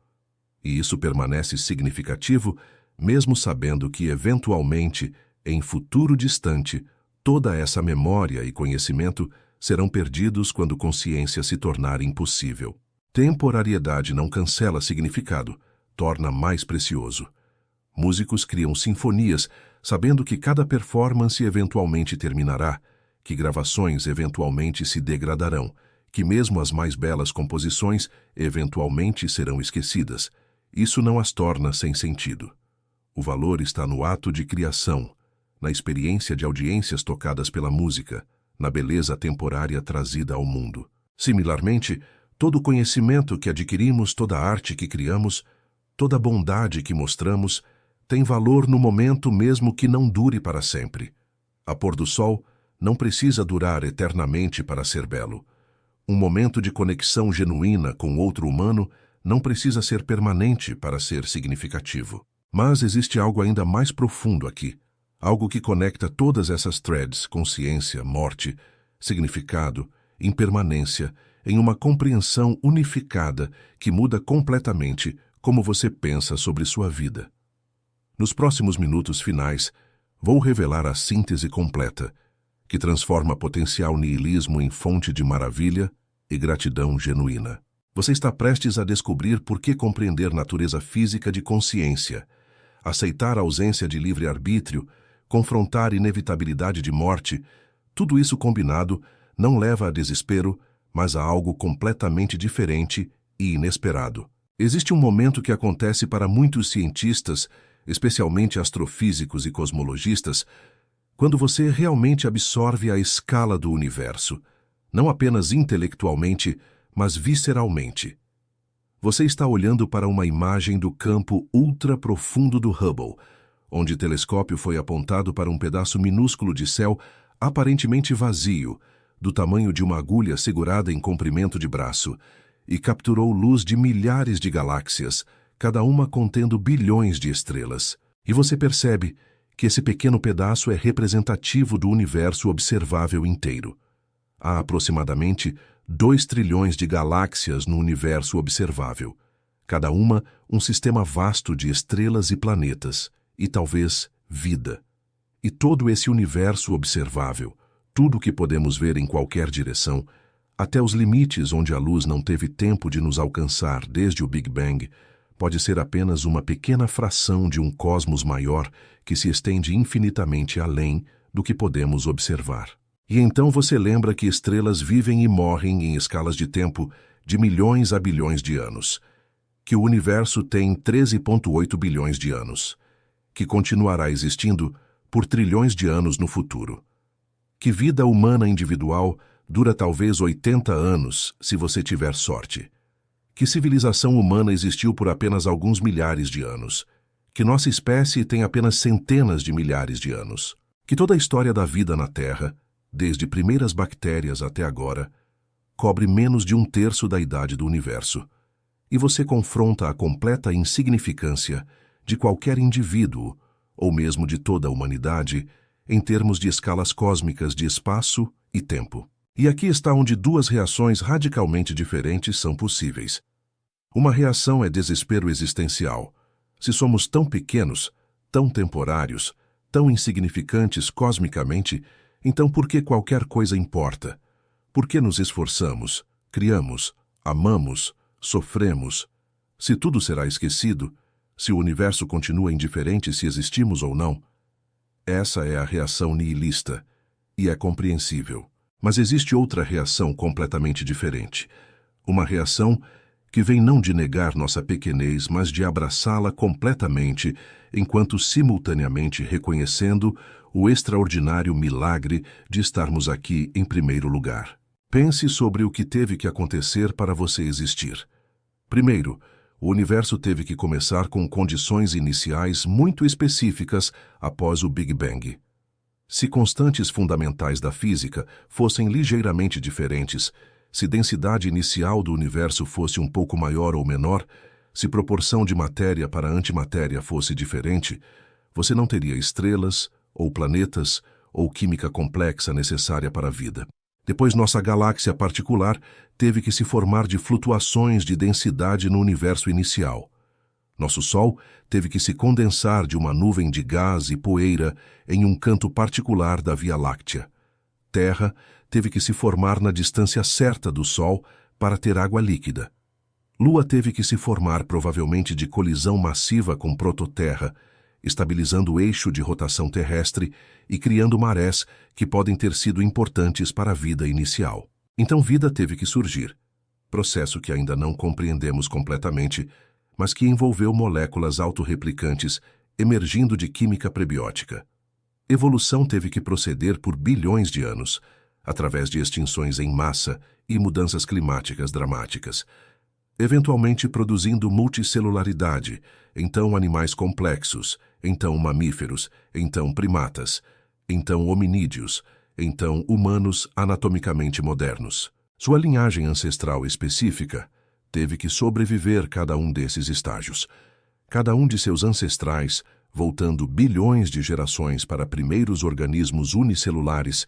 E isso permanece significativo, mesmo sabendo que, eventualmente, em futuro distante, toda essa memória e conhecimento serão perdidos quando consciência se tornar impossível. Temporariedade não cancela significado, torna mais precioso. Músicos criam sinfonias, sabendo que cada performance eventualmente terminará, que gravações eventualmente se degradarão, que mesmo as mais belas composições eventualmente serão esquecidas. Isso não as torna sem sentido. O valor está no ato de criação, na experiência de audiências tocadas pela música, na beleza temporária trazida ao mundo. Similarmente, todo o conhecimento que adquirimos, toda a arte que criamos, toda a bondade que mostramos, tem valor no momento mesmo que não dure para sempre. A pôr do sol não precisa durar eternamente para ser belo. Um momento de conexão genuína com outro humano não precisa ser permanente para ser significativo. Mas existe algo ainda mais profundo aqui, algo que conecta todas essas threads, consciência, morte, significado, impermanência, em uma compreensão unificada que muda completamente como você pensa sobre sua vida. Nos próximos minutos finais, vou revelar a síntese completa, que transforma potencial niilismo em fonte de maravilha e gratidão genuína. Você está prestes a descobrir por que compreender natureza física de consciência, aceitar a ausência de livre-arbítrio, confrontar inevitabilidade de morte, tudo isso combinado não leva a desespero, mas a algo completamente diferente e inesperado. Existe um momento que acontece para muitos cientistas, especialmente astrofísicos e cosmologistas, quando você realmente absorve a escala do universo, não apenas intelectualmente, mas visceralmente. Você está olhando para uma imagem do campo ultra-profundo do Hubble, onde o telescópio foi apontado para um pedaço minúsculo de céu aparentemente vazio, do tamanho de uma agulha segurada em comprimento de braço, e capturou luz de milhares de galáxias, cada uma contendo bilhões de estrelas. E você percebe que esse pequeno pedaço é representativo do universo observável inteiro. Há aproximadamente 2 trilhões de galáxias no universo observável, cada uma um sistema vasto de estrelas e planetas, e talvez vida. E todo esse universo observável, tudo o que podemos ver em qualquer direção, até os limites onde a luz não teve tempo de nos alcançar desde o Big Bang, pode ser apenas uma pequena fração de um cosmos maior que se estende infinitamente além do que podemos observar. E então você lembra que estrelas vivem e morrem em escalas de tempo de milhões a bilhões de anos, que o universo tem 13,8 bilhões de anos, que continuará existindo por trilhões de anos no futuro, que vida humana individual dura talvez 80 anos se você tiver sorte, que civilização humana existiu por apenas alguns milhares de anos, que nossa espécie tem apenas centenas de milhares de anos, que toda a história da vida na Terra, desde primeiras bactérias até agora, cobre menos de 1/3 da idade do universo, e você confronta a completa insignificância de qualquer indivíduo, ou mesmo de toda a humanidade, em termos de escalas cósmicas de espaço e tempo. E aqui está onde 2 reações radicalmente diferentes são possíveis. Uma reação é desespero existencial. Se somos tão pequenos, tão temporários, tão insignificantes cosmicamente, Então por que qualquer coisa importa? Por que nos esforçamos, criamos, amamos, sofremos? Se tudo será esquecido, se o universo continua indiferente se existimos ou não? Essa é a reação nihilista, e é compreensível. Mas existe outra reação completamente diferente. Uma reação que vem não de negar nossa pequenez, mas de abraçá-la completamente, enquanto simultaneamente reconhecendo o extraordinário milagre de estarmos aqui em primeiro lugar. Pense sobre o que teve que acontecer para você existir. Primeiro, o universo teve que começar com condições iniciais muito específicas após o Big Bang. Se constantes fundamentais da física fossem ligeiramente diferentes, se densidade inicial do universo fosse um pouco maior ou menor, se proporção de matéria para antimatéria fosse diferente, você não teria estrelas, ou planetas, ou química complexa necessária para a vida. Depois, nossa galáxia particular teve que se formar de flutuações de densidade no universo inicial. Nosso Sol teve que se condensar de uma nuvem de gás e poeira em um canto particular da Via Láctea. Terra teve que se formar na distância certa do Sol para ter água líquida. Lua teve que se formar provavelmente de colisão massiva com prototerra, estabilizando o eixo de rotação terrestre e criando marés que podem ter sido importantes para a vida inicial. Então vida teve que surgir, processo que ainda não compreendemos completamente, mas que envolveu moléculas autorreplicantes emergindo de química prebiótica. Evolução teve que proceder por bilhões de anos, através de extinções em massa e mudanças climáticas dramáticas, eventualmente produzindo multicelularidade, então animais complexos, então mamíferos, então primatas, então hominídeos, então humanos anatomicamente modernos. Sua linhagem ancestral específica teve que sobreviver cada um desses estágios. Cada um de seus ancestrais, voltando bilhões de gerações para primeiros organismos unicelulares,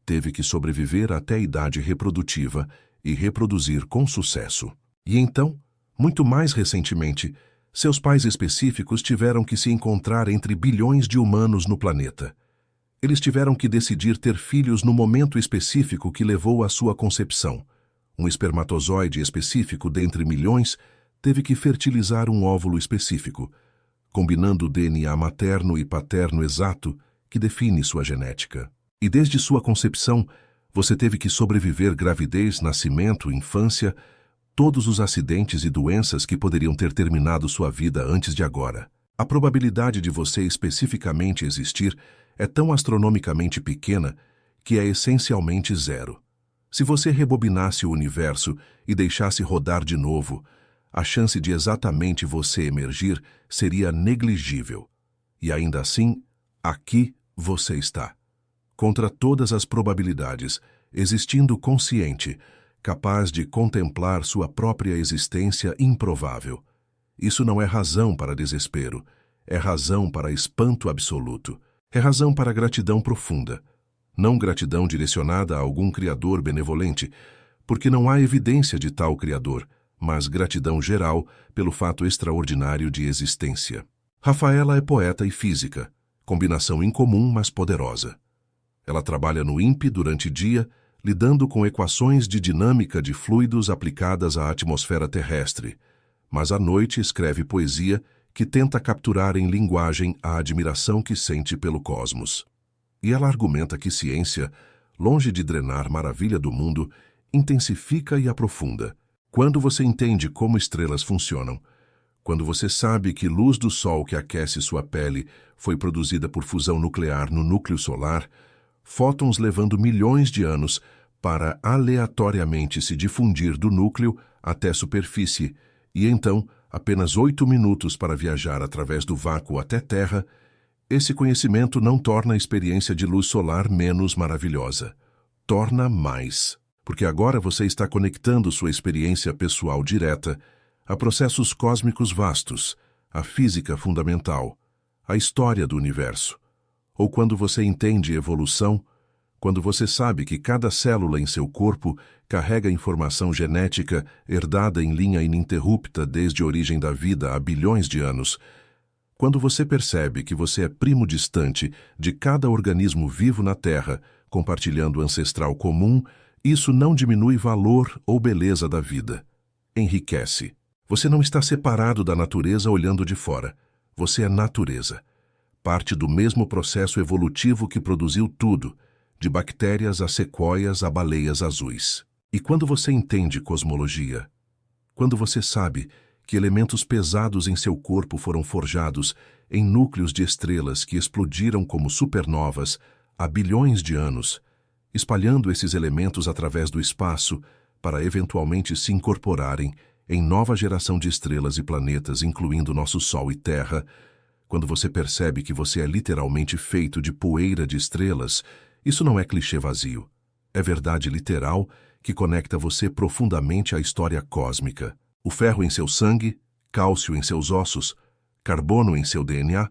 teve que sobreviver até a idade reprodutiva e reproduzir com sucesso. E então, muito mais recentemente, seus pais específicos tiveram que se encontrar entre bilhões de humanos no planeta. Eles tiveram que decidir ter filhos no momento específico que levou à sua concepção. Um espermatozoide específico dentre milhões teve que fertilizar um óvulo específico, combinando o DNA materno e paterno exato que define sua genética. E desde sua concepção, você teve que sobreviver gravidez, nascimento, infância, todos os acidentes e doenças que poderiam ter terminado sua vida antes de agora. A probabilidade de você especificamente existir é tão astronomicamente pequena que é essencialmente zero. Se você rebobinasse o universo e deixasse rodar de novo, a chance de exatamente você emergir seria negligível. E ainda assim, aqui você está. Contra todas as probabilidades, existindo consciente, capaz de contemplar sua própria existência improvável. Isso não é razão para desespero, é razão para espanto absoluto, é razão para gratidão profunda. Não gratidão direcionada a algum criador benevolente, porque não há evidência de tal criador, mas gratidão geral pelo fato extraordinário de existência. Rafaela é poeta e física, combinação incomum, mas poderosa. Ela trabalha no INPE durante dia, lidando com equações de dinâmica de fluidos aplicadas à atmosfera terrestre, mas à noite escreve poesia que tenta capturar em linguagem a admiração que sente pelo cosmos. E ela argumenta que ciência, longe de drenar maravilha do mundo, intensifica e aprofunda. Quando você entende como estrelas funcionam, quando você sabe que luz do Sol que aquece sua pele foi produzida por fusão nuclear no núcleo solar, fótons levando milhões de anos para aleatoriamente se difundir do núcleo até a superfície, e então apenas 8 minutos para viajar através do vácuo até Terra, esse conhecimento não torna a experiência de luz solar menos maravilhosa. Torna mais. Porque agora você está conectando sua experiência pessoal direta a processos cósmicos vastos, a física fundamental, a história do universo. Ou quando você entende evolução, quando você sabe que cada célula em seu corpo carrega informação genética herdada em linha ininterrupta desde a origem da vida há bilhões de anos, quando você percebe que você é primo distante de cada organismo vivo na Terra, compartilhando ancestral comum, isso não diminui valor ou beleza da vida. Enriquece. Você não está separado da natureza olhando de fora. Você é natureza. Parte do mesmo processo evolutivo que produziu tudo, de bactérias a sequoias a baleias azuis. E quando você entende cosmologia, quando você sabe que elementos pesados em seu corpo foram forjados em núcleos de estrelas que explodiram como supernovas há bilhões de anos, espalhando esses elementos através do espaço para eventualmente se incorporarem em nova geração de estrelas e planetas, incluindo nosso Sol e Terra, quando você percebe que você é literalmente feito de poeira de estrelas, isso não é clichê vazio. É verdade literal que conecta você profundamente à história cósmica. O ferro em seu sangue, cálcio em seus ossos, carbono em seu DNA,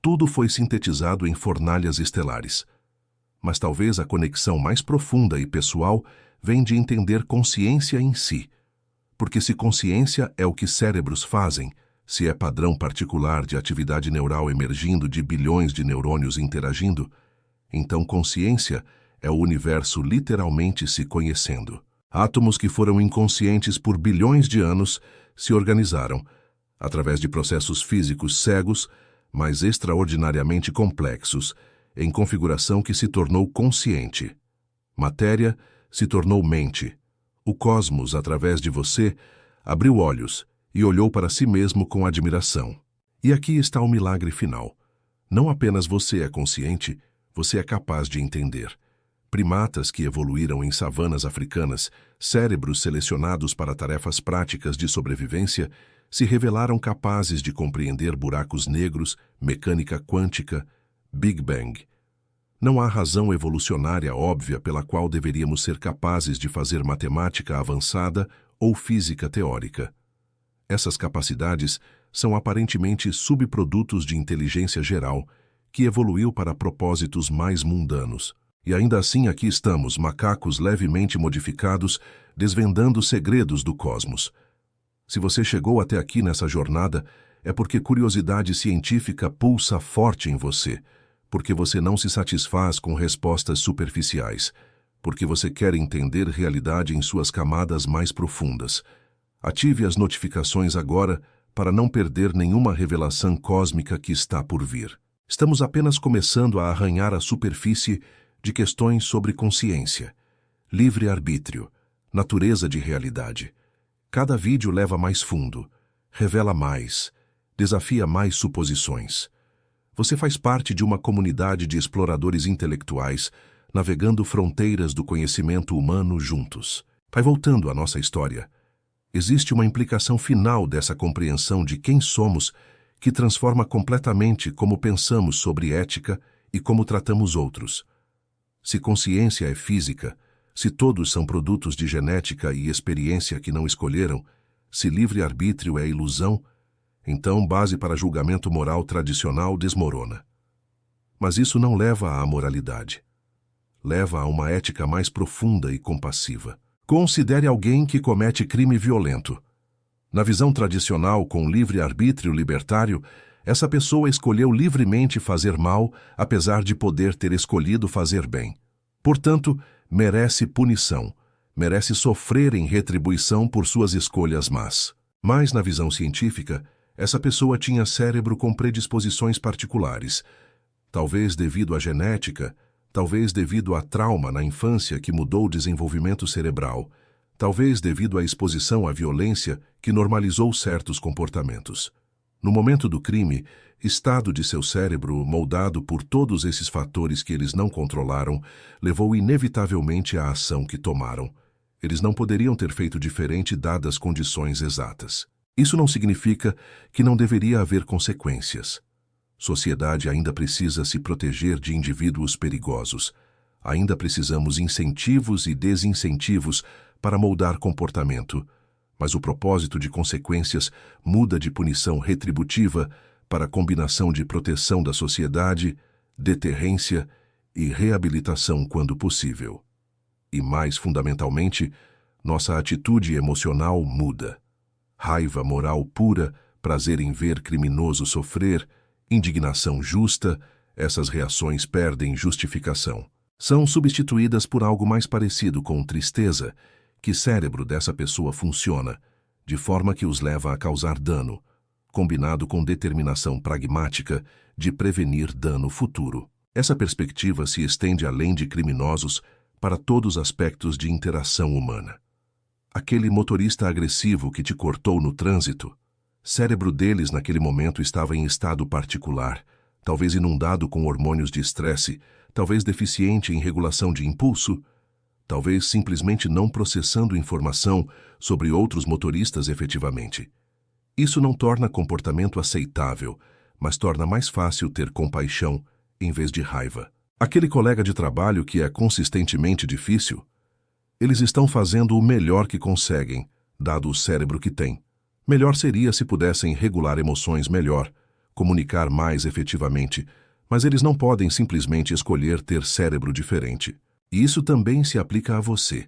tudo foi sintetizado em fornalhas estelares. Mas talvez a conexão mais profunda e pessoal vem de entender consciência em si. Porque se consciência é o que cérebros fazem, se é padrão particular de atividade neural emergindo de bilhões de neurônios interagindo, então consciência é o universo literalmente se conhecendo. Átomos que foram inconscientes por bilhões de anos se organizaram, através de processos físicos cegos, mas extraordinariamente complexos, em configuração que se tornou consciente. Matéria se tornou mente. O cosmos, através de você, abriu olhos e olhou para si mesmo com admiração. E aqui está o milagre final. Não apenas você é consciente, você é capaz de entender. Primatas que evoluíram em savanas africanas, cérebros selecionados para tarefas práticas de sobrevivência, se revelaram capazes de compreender buracos negros, mecânica quântica, Big Bang. Não há razão evolucionária óbvia pela qual deveríamos ser capazes de fazer matemática avançada ou física teórica. Essas capacidades são aparentemente subprodutos de inteligência geral, que evoluiu para propósitos mais mundanos. E ainda assim aqui estamos, macacos levemente modificados, desvendando segredos do cosmos. Se você chegou até aqui nessa jornada, é porque curiosidade científica pulsa forte em você, porque você não se satisfaz com respostas superficiais, porque você quer entender realidade em suas camadas mais profundas. Ative as notificações agora para não perder nenhuma revelação cósmica que está por vir. Estamos apenas começando a arranhar a superfície de questões sobre consciência, livre-arbítrio, natureza de realidade. Cada vídeo leva mais fundo, revela mais, desafia mais suposições. Você faz parte de uma comunidade de exploradores intelectuais navegando fronteiras do conhecimento humano juntos. Vai voltando à nossa história. Existe uma implicação final dessa compreensão de quem somos que transforma completamente como pensamos sobre ética e como tratamos outros. Se consciência é física, se todos são produtos de genética e experiência que não escolheram, se livre-arbítrio é ilusão, então base para julgamento moral tradicional desmorona. Mas isso não leva à moralidade. Leva a uma ética mais profunda e compassiva. Considere alguém que comete crime violento. Na visão tradicional com livre-arbítrio libertário, essa pessoa escolheu livremente fazer mal, apesar de poder ter escolhido fazer bem. Portanto, merece punição, merece sofrer em retribuição por suas escolhas más. Mas, na visão científica, essa pessoa tinha cérebro com predisposições particulares, talvez devido à genética, talvez devido a trauma na infância que mudou o desenvolvimento cerebral, talvez devido à exposição à violência que normalizou certos comportamentos. No momento do crime, estado de seu cérebro, moldado por todos esses fatores que eles não controlaram, levou inevitavelmente à ação que tomaram. Eles não poderiam ter feito diferente dadas condições exatas. Isso não significa que não deveria haver consequências. Sociedade ainda precisa se proteger de indivíduos perigosos. Ainda precisamos incentivos e desincentivos para moldar comportamento, mas o propósito de consequências muda de punição retributiva para combinação de proteção da sociedade, deterrência e reabilitação quando possível. E mais fundamentalmente, nossa atitude emocional muda. Raiva moral pura, prazer em ver criminoso sofrer, indignação justa, essas reações perdem justificação. são substituídas por algo mais parecido com tristeza, que o cérebro dessa pessoa funciona, de forma que os leva a causar dano, combinado com determinação pragmática de prevenir dano futuro. Essa perspectiva se estende além de criminosos para todos os aspectos de interação humana. Aquele motorista agressivo que te cortou no trânsito, cérebro deles naquele momento estava em estado particular, talvez inundado com hormônios de estresse, talvez deficiente em regulação de impulso, talvez simplesmente não processando informação sobre outros motoristas efetivamente. Isso não torna comportamento aceitável, mas torna mais fácil ter compaixão em vez de raiva. Aquele colega de trabalho que é consistentemente difícil, eles estão fazendo o melhor que conseguem, dado o cérebro que têm. Melhor seria se pudessem regular emoções melhor, comunicar mais efetivamente, mas eles não podem simplesmente escolher ter cérebro diferente. E isso também se aplica a você.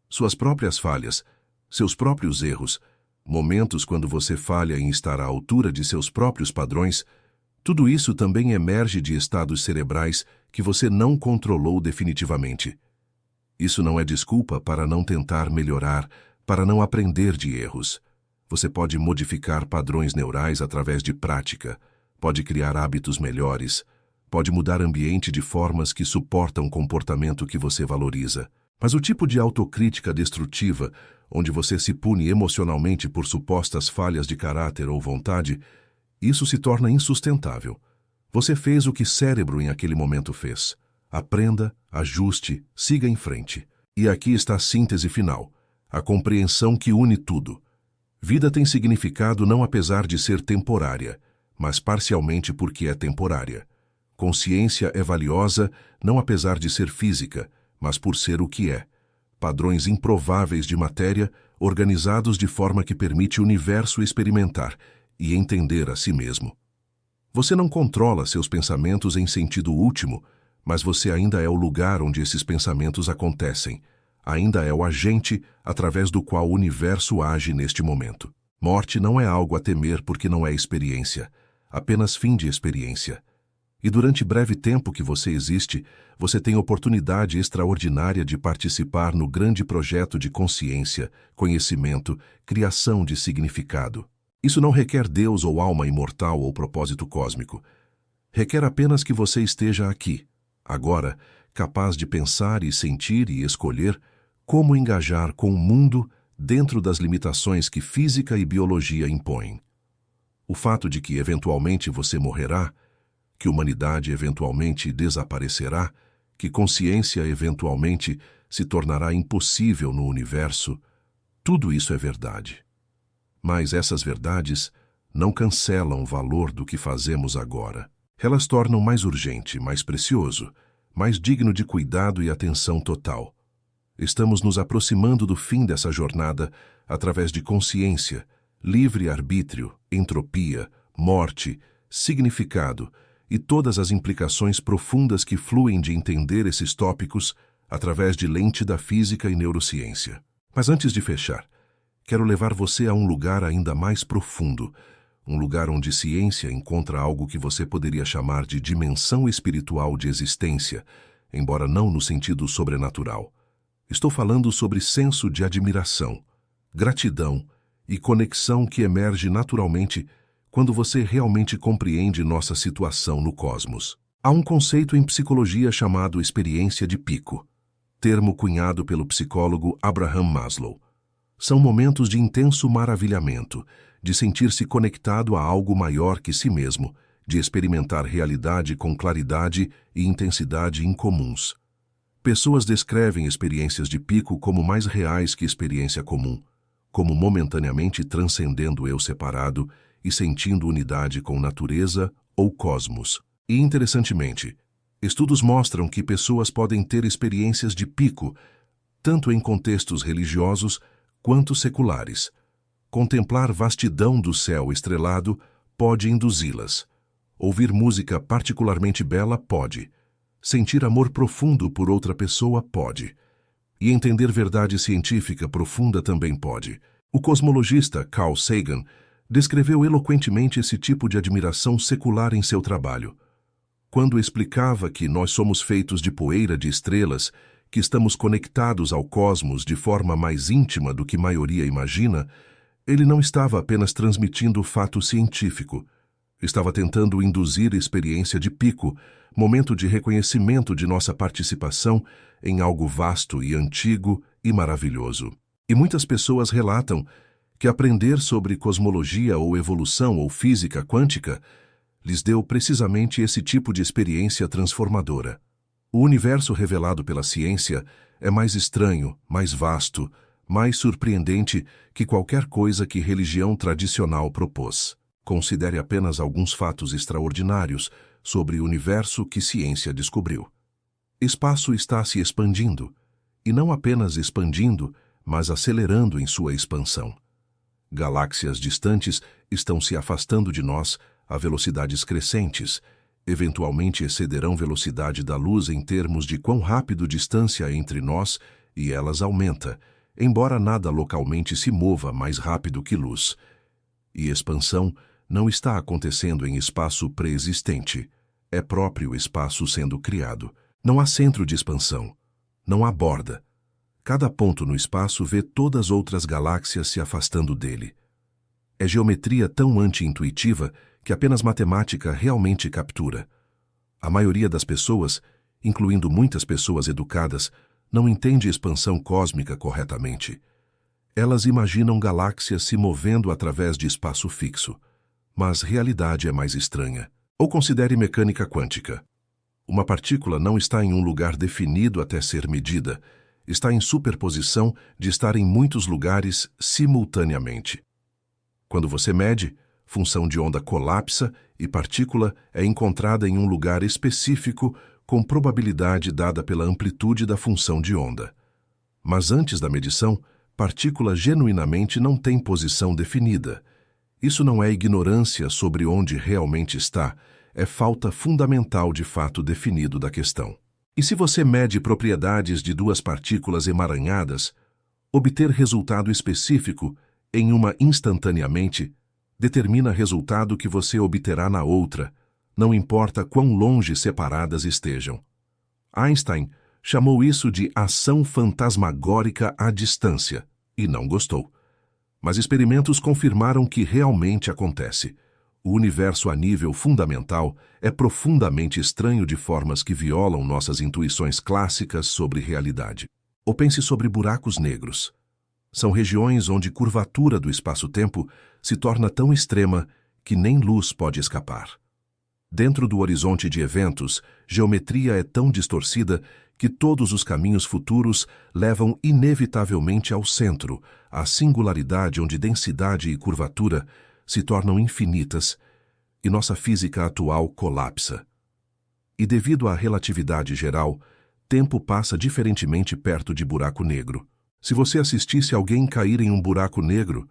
Suas próprias falhas, seus próprios erros, momentos quando você falha em estar à altura de seus próprios padrões, tudo isso também emerge de estados cerebrais que você não controlou definitivamente. Isso não é desculpa para não tentar melhorar, para não aprender de erros. Você pode modificar padrões neurais através de prática, pode criar hábitos melhores, pode mudar ambiente de formas que suportam o comportamento que você valoriza. Mas o tipo de autocrítica destrutiva, onde você se pune emocionalmente por supostas falhas de caráter ou vontade, isso se torna insustentável. Você fez o que cérebro em aquele momento fez. Aprenda, ajuste, siga em frente. E aqui está a síntese final, a compreensão que une tudo. Vida tem significado não apesar de ser temporária, mas parcialmente porque é temporária. Consciência é valiosa não apesar de ser física, mas por ser o que é. Padrões improváveis de matéria, organizados de forma que permite o universo experimentar e entender a si mesmo. Você não controla seus pensamentos em sentido último, mas você ainda é o lugar onde esses pensamentos acontecem. Ainda é o agente através do qual o universo age neste momento. Morte não é algo a temer porque não é experiência, apenas fim de experiência. E durante breve tempo que você existe, você tem oportunidade extraordinária de participar no grande projeto de consciência, conhecimento, criação de significado. Isso não requer Deus ou alma imortal ou propósito cósmico. Requer apenas que você esteja aqui, agora, capaz de pensar e sentir e escolher como engajar com o mundo dentro das limitações que física e biologia impõem. O fato de que eventualmente você morrerá, que humanidade eventualmente desaparecerá, que consciência eventualmente se tornará impossível no universo, tudo isso é verdade. Mas essas verdades não cancelam o valor do que fazemos agora. Elas tornam mais urgente, mais precioso, mais digno de cuidado e atenção total. Estamos nos aproximando do fim dessa jornada através de consciência, livre-arbítrio, entropia, morte, significado e todas as implicações profundas que fluem de entender esses tópicos através de lente da física e neurociência. Mas antes de fechar, quero levar você a um lugar ainda mais profundo, um lugar onde ciência encontra algo que você poderia chamar de dimensão espiritual de existência, embora não no sentido sobrenatural. Estou falando sobre senso de admiração, gratidão e conexão que emerge naturalmente quando você realmente compreende nossa situação no cosmos. Há um conceito em psicologia chamado experiência de pico, termo cunhado pelo psicólogo Abraham Maslow. São momentos de intenso maravilhamento, de sentir-se conectado a algo maior que si mesmo, de experimentar realidade com claridade e intensidade incomuns. Pessoas descrevem experiências de pico como mais reais que experiência comum, como momentaneamente transcendendo o eu separado e sentindo unidade com natureza ou cosmos. E, interessantemente, estudos mostram que pessoas podem ter experiências de pico, tanto em contextos religiosos quanto seculares. Contemplar vastidão do céu estrelado pode induzi-las. Ouvir música particularmente bela pode. Sentir amor profundo por outra pessoa pode. E entender verdade científica profunda também pode. O cosmologista Carl Sagan descreveu eloquentemente esse tipo de admiração secular em seu trabalho. Quando explicava que nós somos feitos de poeira de estrelas, que estamos conectados ao cosmos de forma mais íntima do que a maioria imagina, ele não estava apenas transmitindo fato científico. Estava tentando induzir experiência de pico, momento de reconhecimento de nossa participação em algo vasto e antigo e maravilhoso. E muitas pessoas relatam que aprender sobre cosmologia ou evolução ou física quântica lhes deu precisamente esse tipo de experiência transformadora. O universo revelado pela ciência é mais estranho, mais vasto, mais surpreendente que qualquer coisa que religião tradicional propôs. Considere apenas alguns fatos extraordinários sobre o universo que ciência descobriu. Espaço está se expandindo, e não apenas expandindo, mas acelerando em sua expansão. Galáxias distantes estão se afastando de nós a velocidades crescentes, eventualmente excederão velocidade da luz em termos de quão rápido distância entre nós e elas aumenta, embora nada localmente se mova mais rápido que luz. E expansão não está acontecendo em espaço pré-existente, é próprio espaço sendo criado. Não há centro de expansão, não há borda. Cada ponto no espaço vê todas as outras galáxias se afastando dele. É geometria tão anti-intuitiva que apenas matemática realmente captura. A maioria das pessoas, incluindo muitas pessoas educadas, não entende expansão cósmica corretamente. Elas imaginam galáxias se movendo através de espaço fixo, mas realidade é mais estranha. Ou considere mecânica quântica. Uma partícula não está em um lugar definido até ser medida, está em superposição de estar em muitos lugares simultaneamente. Quando você mede, função de onda colapsa e partícula é encontrada em um lugar específico com probabilidade dada pela amplitude da função de onda. Mas antes da medição, partícula genuinamente não tem posição definida. Isso não é ignorância sobre onde realmente está, é falta fundamental de fato definido da questão. E se você mede propriedades de duas partículas emaranhadas, obter resultado específico em uma instantaneamente determina resultado que você obterá na outra, não importa quão longe separadas estejam. Einstein chamou isso de ação fantasmagórica à distância e não gostou. Mas experimentos confirmaram que realmente acontece. O universo a nível fundamental é profundamente estranho de formas que violam nossas intuições clássicas sobre realidade. Ou pense sobre buracos negros. São regiões onde a curvatura do espaço-tempo se torna tão extrema que nem luz pode escapar. Dentro do horizonte de eventos, geometria é tão distorcida que todos os caminhos futuros levam inevitavelmente ao centro, à singularidade onde densidade e curvatura se tornam infinitas e nossa física atual colapsa. E devido à relatividade geral, tempo passa diferentemente perto de buraco negro. Se você assistisse alguém cair em um buraco negro,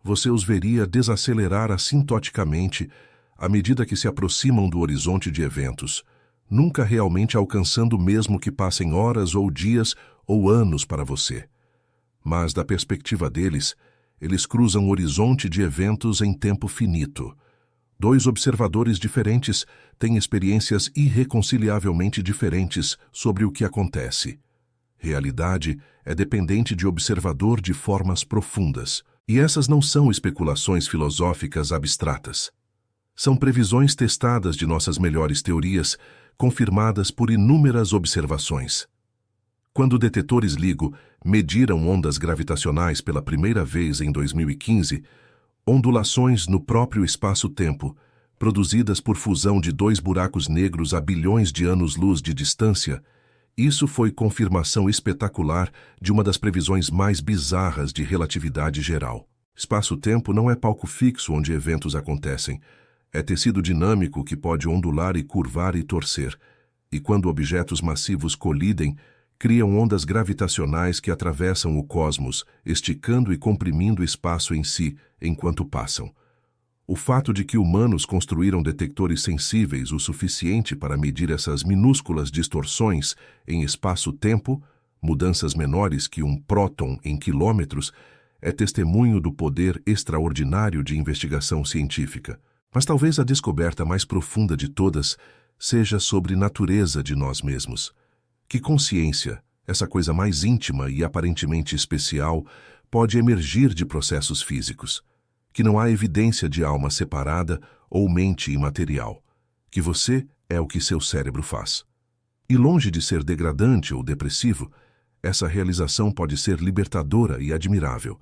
você os veria desacelerar assintoticamente à medida que se aproximam do horizonte de eventos, nunca realmente alcançando mesmo que passem horas ou dias ou anos para você. Mas, da perspectiva deles, eles cruzam o horizonte de eventos em tempo finito. Dois observadores diferentes têm experiências irreconciliavelmente diferentes sobre o que acontece. Realidade é dependente de observador de formas profundas, e essas não são especulações filosóficas abstratas. São previsões testadas de nossas melhores teorias, confirmadas por inúmeras observações. Quando detetores LIGO mediram ondas gravitacionais pela primeira vez em 2015, ondulações no próprio espaço-tempo, produzidas por fusão de dois buracos negros a bilhões de anos-luz de distância, isso foi confirmação espetacular de uma das previsões mais bizarras de relatividade geral. Espaço-tempo não é palco fixo onde eventos acontecem. É tecido dinâmico que pode ondular e curvar e torcer. E quando objetos massivos colidem, criam ondas gravitacionais que atravessam o cosmos, esticando e comprimindo o espaço em si enquanto passam. O fato de que humanos construíram detectores sensíveis o suficiente para medir essas minúsculas distorções em espaço-tempo, mudanças menores que um próton em quilômetros, é testemunho do poder extraordinário de investigação científica. Mas talvez a descoberta mais profunda de todas seja sobre natureza de nós mesmos. Que consciência, essa coisa mais íntima e aparentemente especial, pode emergir de processos físicos. Que não há evidência de alma separada ou mente imaterial. Que você é o que seu cérebro faz. E longe de ser degradante ou depressivo, essa realização pode ser libertadora e admirável.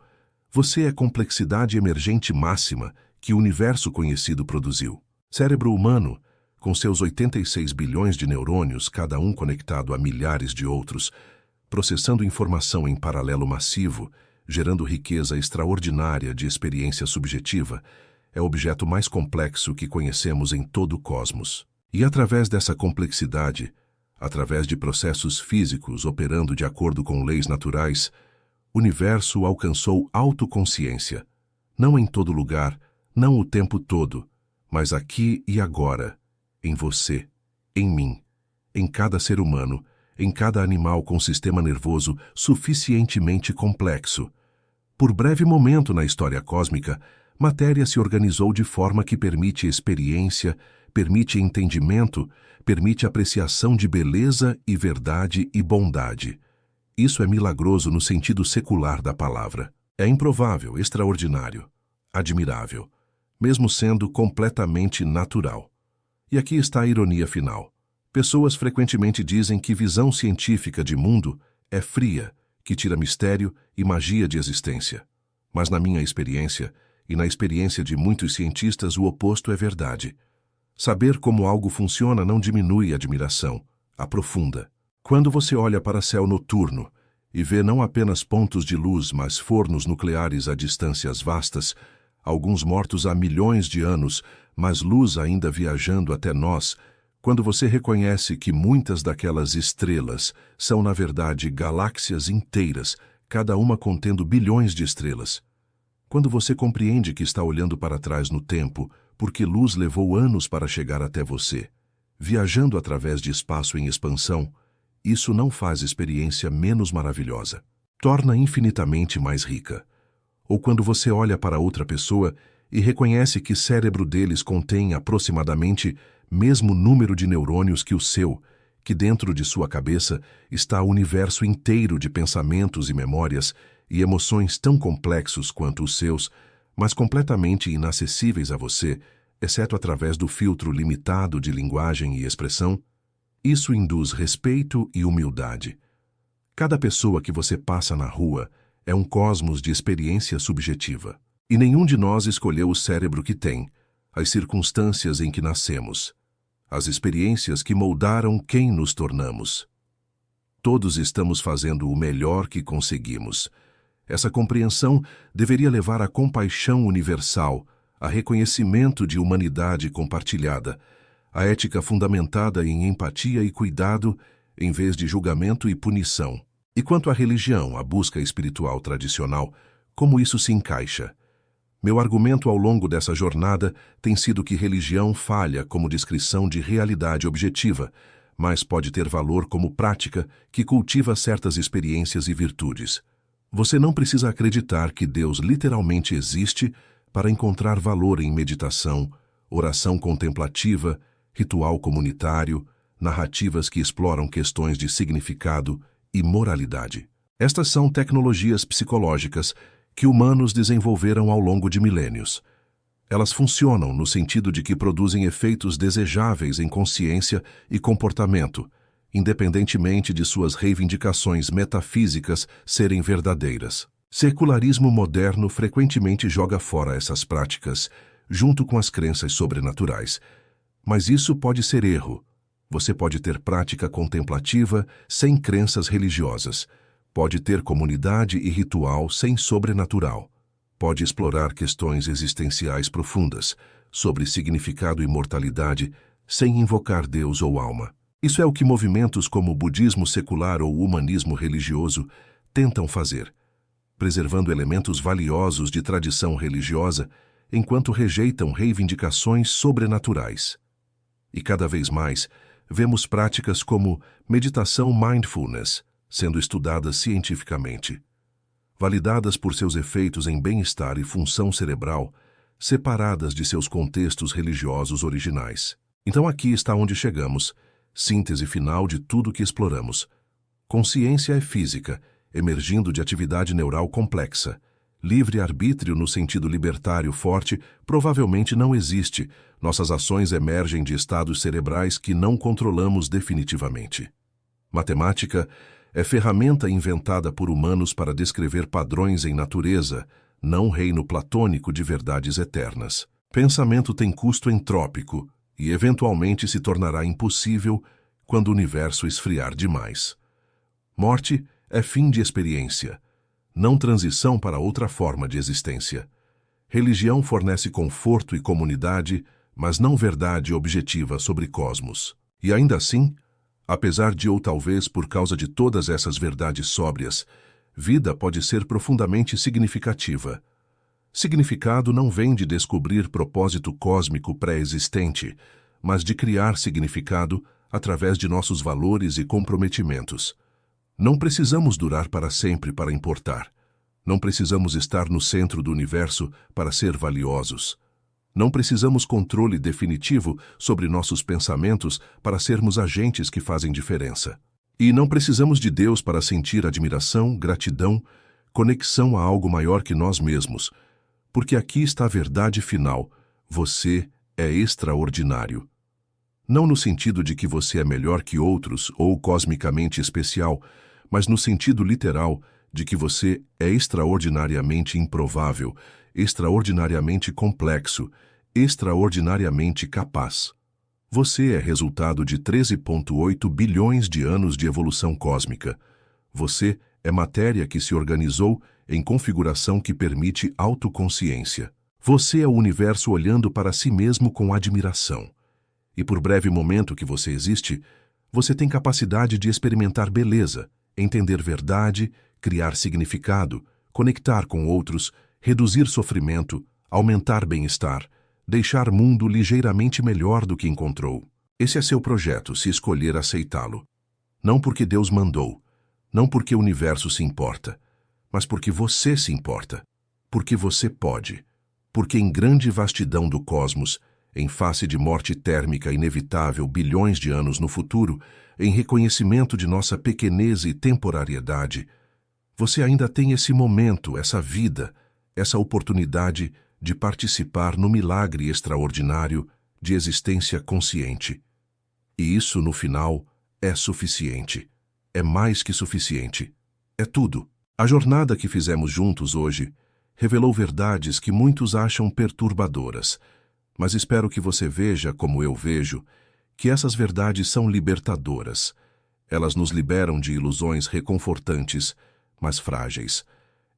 Você é complexidade emergente máxima que o universo conhecido produziu. Cérebro humano, com seus 86 bilhões de neurônios, cada um conectado a milhares de outros, processando informação em paralelo massivo, gerando riqueza extraordinária de experiência subjetiva, é o objeto mais complexo que conhecemos em todo o cosmos. E através dessa complexidade, através de processos físicos operando de acordo com leis naturais, o universo alcançou autoconsciência, não em todo lugar, não o tempo todo, mas aqui e agora, em você, em mim, em cada ser humano, em cada animal com sistema nervoso suficientemente complexo. Por breve momento na história cósmica, matéria se organizou de forma que permite experiência, permite entendimento, permite apreciação de beleza e verdade e bondade. Isso é milagroso no sentido secular da palavra. É improvável, extraordinário, admirável, mesmo sendo completamente natural. E aqui está a ironia final. Pessoas frequentemente dizem que visão científica de mundo é fria, que tira mistério e magia de existência. Mas na minha experiência, e na experiência de muitos cientistas, o oposto é verdade. Saber como algo funciona não diminui a admiração, aprofunda. Quando você olha para céu noturno e vê não apenas pontos de luz, mas fornos nucleares a distâncias vastas, alguns mortos há milhões de anos, mas luz ainda viajando até nós, quando você reconhece que muitas daquelas estrelas são, na verdade, galáxias inteiras, cada uma contendo bilhões de estrelas. Quando você compreende que está olhando para trás no tempo, porque luz levou anos para chegar até você, viajando através de espaço em expansão, isso não faz a experiência menos maravilhosa. Torna infinitamente mais rica. Ou quando você olha para outra pessoa e reconhece que o cérebro deles contém aproximadamente mesmo número de neurônios que o seu, que dentro de sua cabeça está o universo inteiro de pensamentos e memórias e emoções tão complexos quanto os seus, mas completamente inacessíveis a você, exceto através do filtro limitado de linguagem e expressão, isso induz respeito e humildade. Cada pessoa que você passa na rua é um cosmos de experiência subjetiva. E nenhum de nós escolheu o cérebro que tem, as circunstâncias em que nascemos, as experiências que moldaram quem nos tornamos. Todos estamos fazendo o melhor que conseguimos. Essa compreensão deveria levar à compaixão universal, a reconhecimento de humanidade compartilhada, a ética fundamentada em empatia e cuidado, em vez de julgamento e punição. E quanto à religião, a busca espiritual tradicional, como isso se encaixa? Meu argumento ao longo dessa jornada tem sido que religião falha como descrição de realidade objetiva, mas pode ter valor como prática que cultiva certas experiências e virtudes. Você não precisa acreditar que Deus literalmente existe para encontrar valor em meditação, oração contemplativa, ritual comunitário, narrativas que exploram questões de significado e moralidade. Estas são tecnologias psicológicas que humanos desenvolveram ao longo de milênios. Elas funcionam no sentido de que produzem efeitos desejáveis em consciência e comportamento, independentemente de suas reivindicações metafísicas serem verdadeiras. Secularismo moderno frequentemente joga fora essas práticas, junto com as crenças sobrenaturais. Mas isso pode ser erro. Você pode ter prática contemplativa sem crenças religiosas. Pode ter comunidade e ritual sem sobrenatural. Pode explorar questões existenciais profundas, sobre significado e mortalidade, sem invocar Deus ou alma. Isso é o que movimentos como o budismo secular ou o humanismo religioso tentam fazer, preservando elementos valiosos de tradição religiosa, enquanto rejeitam reivindicações sobrenaturais. E cada vez mais, vemos práticas como meditação mindfulness sendo estudadas cientificamente, validadas por seus efeitos em bem-estar e função cerebral, separadas de seus contextos religiosos originais. Então aqui está onde chegamos, síntese final de tudo que exploramos. Consciência é física, emergindo de atividade neural complexa. Livre-arbítrio no sentido libertário forte provavelmente não existe. Nossas ações emergem de estados cerebrais que não controlamos definitivamente. Matemática é ferramenta inventada por humanos para descrever padrões em natureza, não reino platônico de verdades eternas. Pensamento tem custo entrópico e eventualmente se tornará impossível quando o universo esfriar demais. Morte é fim de experiência, não transição para outra forma de existência. Religião fornece conforto e comunidade, mas não verdade objetiva sobre cosmos. E ainda assim, apesar de ou talvez por causa de todas essas verdades sóbrias, vida pode ser profundamente significativa. Significado não vem de descobrir propósito cósmico pré-existente, mas de criar significado através de nossos valores e comprometimentos. Não precisamos durar para sempre para importar. Não precisamos estar no centro do universo para ser valiosos. Não precisamos controle definitivo sobre nossos pensamentos para sermos agentes que fazem diferença. E não precisamos de Deus para sentir admiração, gratidão, conexão a algo maior que nós mesmos. Porque aqui está a verdade final: você é extraordinário. Não no sentido de que você é melhor que outros ou cosmicamente especial, mas no sentido literal de que você é extraordinariamente improvável, extraordinariamente complexo, extraordinariamente capaz. Você é resultado de 13,8 bilhões de anos de evolução cósmica. Você é matéria que se organizou em configuração que permite autoconsciência. Você é o universo olhando para si mesmo com admiração. E por breve momento que você existe, você tem capacidade de experimentar beleza, entender verdade, criar significado, conectar com outros, reduzir sofrimento, aumentar bem-estar, deixar mundo ligeiramente melhor do que encontrou. Esse é seu projeto, se escolher aceitá-lo. Não porque Deus mandou, não porque o universo se importa, mas porque você se importa, porque você pode, porque em grande vastidão do cosmos, em face de morte térmica inevitável bilhões de anos no futuro, em reconhecimento de nossa pequenez e temporariedade, você ainda tem esse momento, essa vida, essa oportunidade de participar no milagre extraordinário de existência consciente. E isso, no final, é suficiente. É mais que suficiente. É tudo. A jornada que fizemos juntos hoje revelou verdades que muitos acham perturbadoras, mas espero que você veja, como eu vejo, que essas verdades são libertadoras. Elas nos liberam de ilusões reconfortantes, mas frágeis.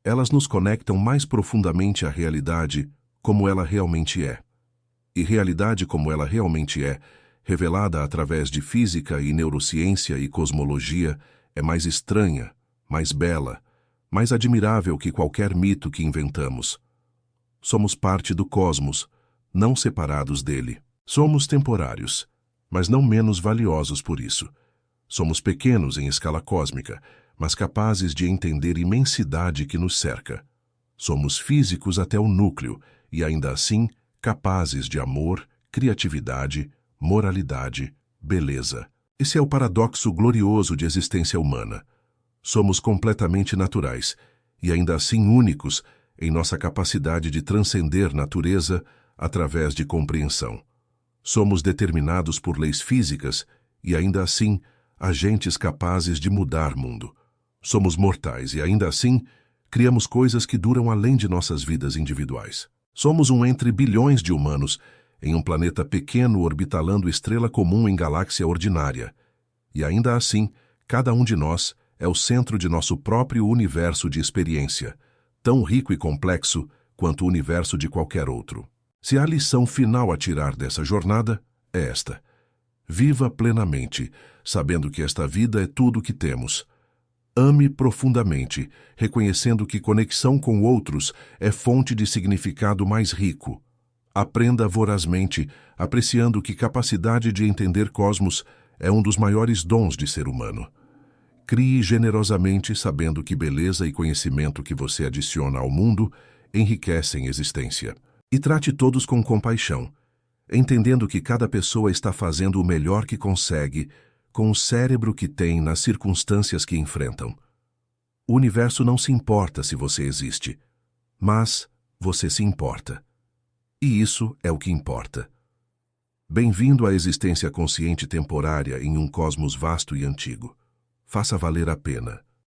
Elas nos conectam mais profundamente à realidade como ela realmente é. E realidade como ela realmente é, revelada através de física e neurociência e cosmologia, é mais estranha, mais bela, mais admirável que qualquer mito que inventamos. Somos parte do cosmos, não separados dele. Somos temporários, mas não menos valiosos por isso. Somos pequenos em escala cósmica, mas capazes de entender a imensidade que nos cerca. Somos físicos até o núcleo e, ainda assim, capazes de amor, criatividade, moralidade, beleza. Esse é o paradoxo glorioso de existência humana. Somos completamente naturais e, ainda assim, únicos em nossa capacidade de transcender natureza através de compreensão. Somos determinados por leis físicas e, ainda assim, agentes capazes de mudar mundo. Somos mortais e, ainda assim, criamos coisas que duram além de nossas vidas individuais. Somos um entre bilhões de humanos em um planeta pequeno orbitalando estrela comum em galáxia ordinária. E, ainda assim, cada um de nós é o centro de nosso próprio universo de experiência, tão rico e complexo quanto o universo de qualquer outro. Se a lição final a tirar dessa jornada é esta: viva plenamente, sabendo que esta vida é tudo o que temos. Ame profundamente, reconhecendo que conexão com outros é fonte de significado mais rico. Aprenda vorazmente, apreciando que capacidade de entender cosmos é um dos maiores dons de ser humano. Crie generosamente, sabendo que beleza e conhecimento que você adiciona ao mundo enriquecem a existência. E trate todos com compaixão. entendendo que cada pessoa está fazendo o melhor que consegue com o cérebro que tem nas circunstâncias que enfrentam. O universo não se importa se você existe, mas você se importa. E isso é o que importa. Bem-vindo à existência consciente temporária em um cosmos vasto e antigo. Faça valer a pena.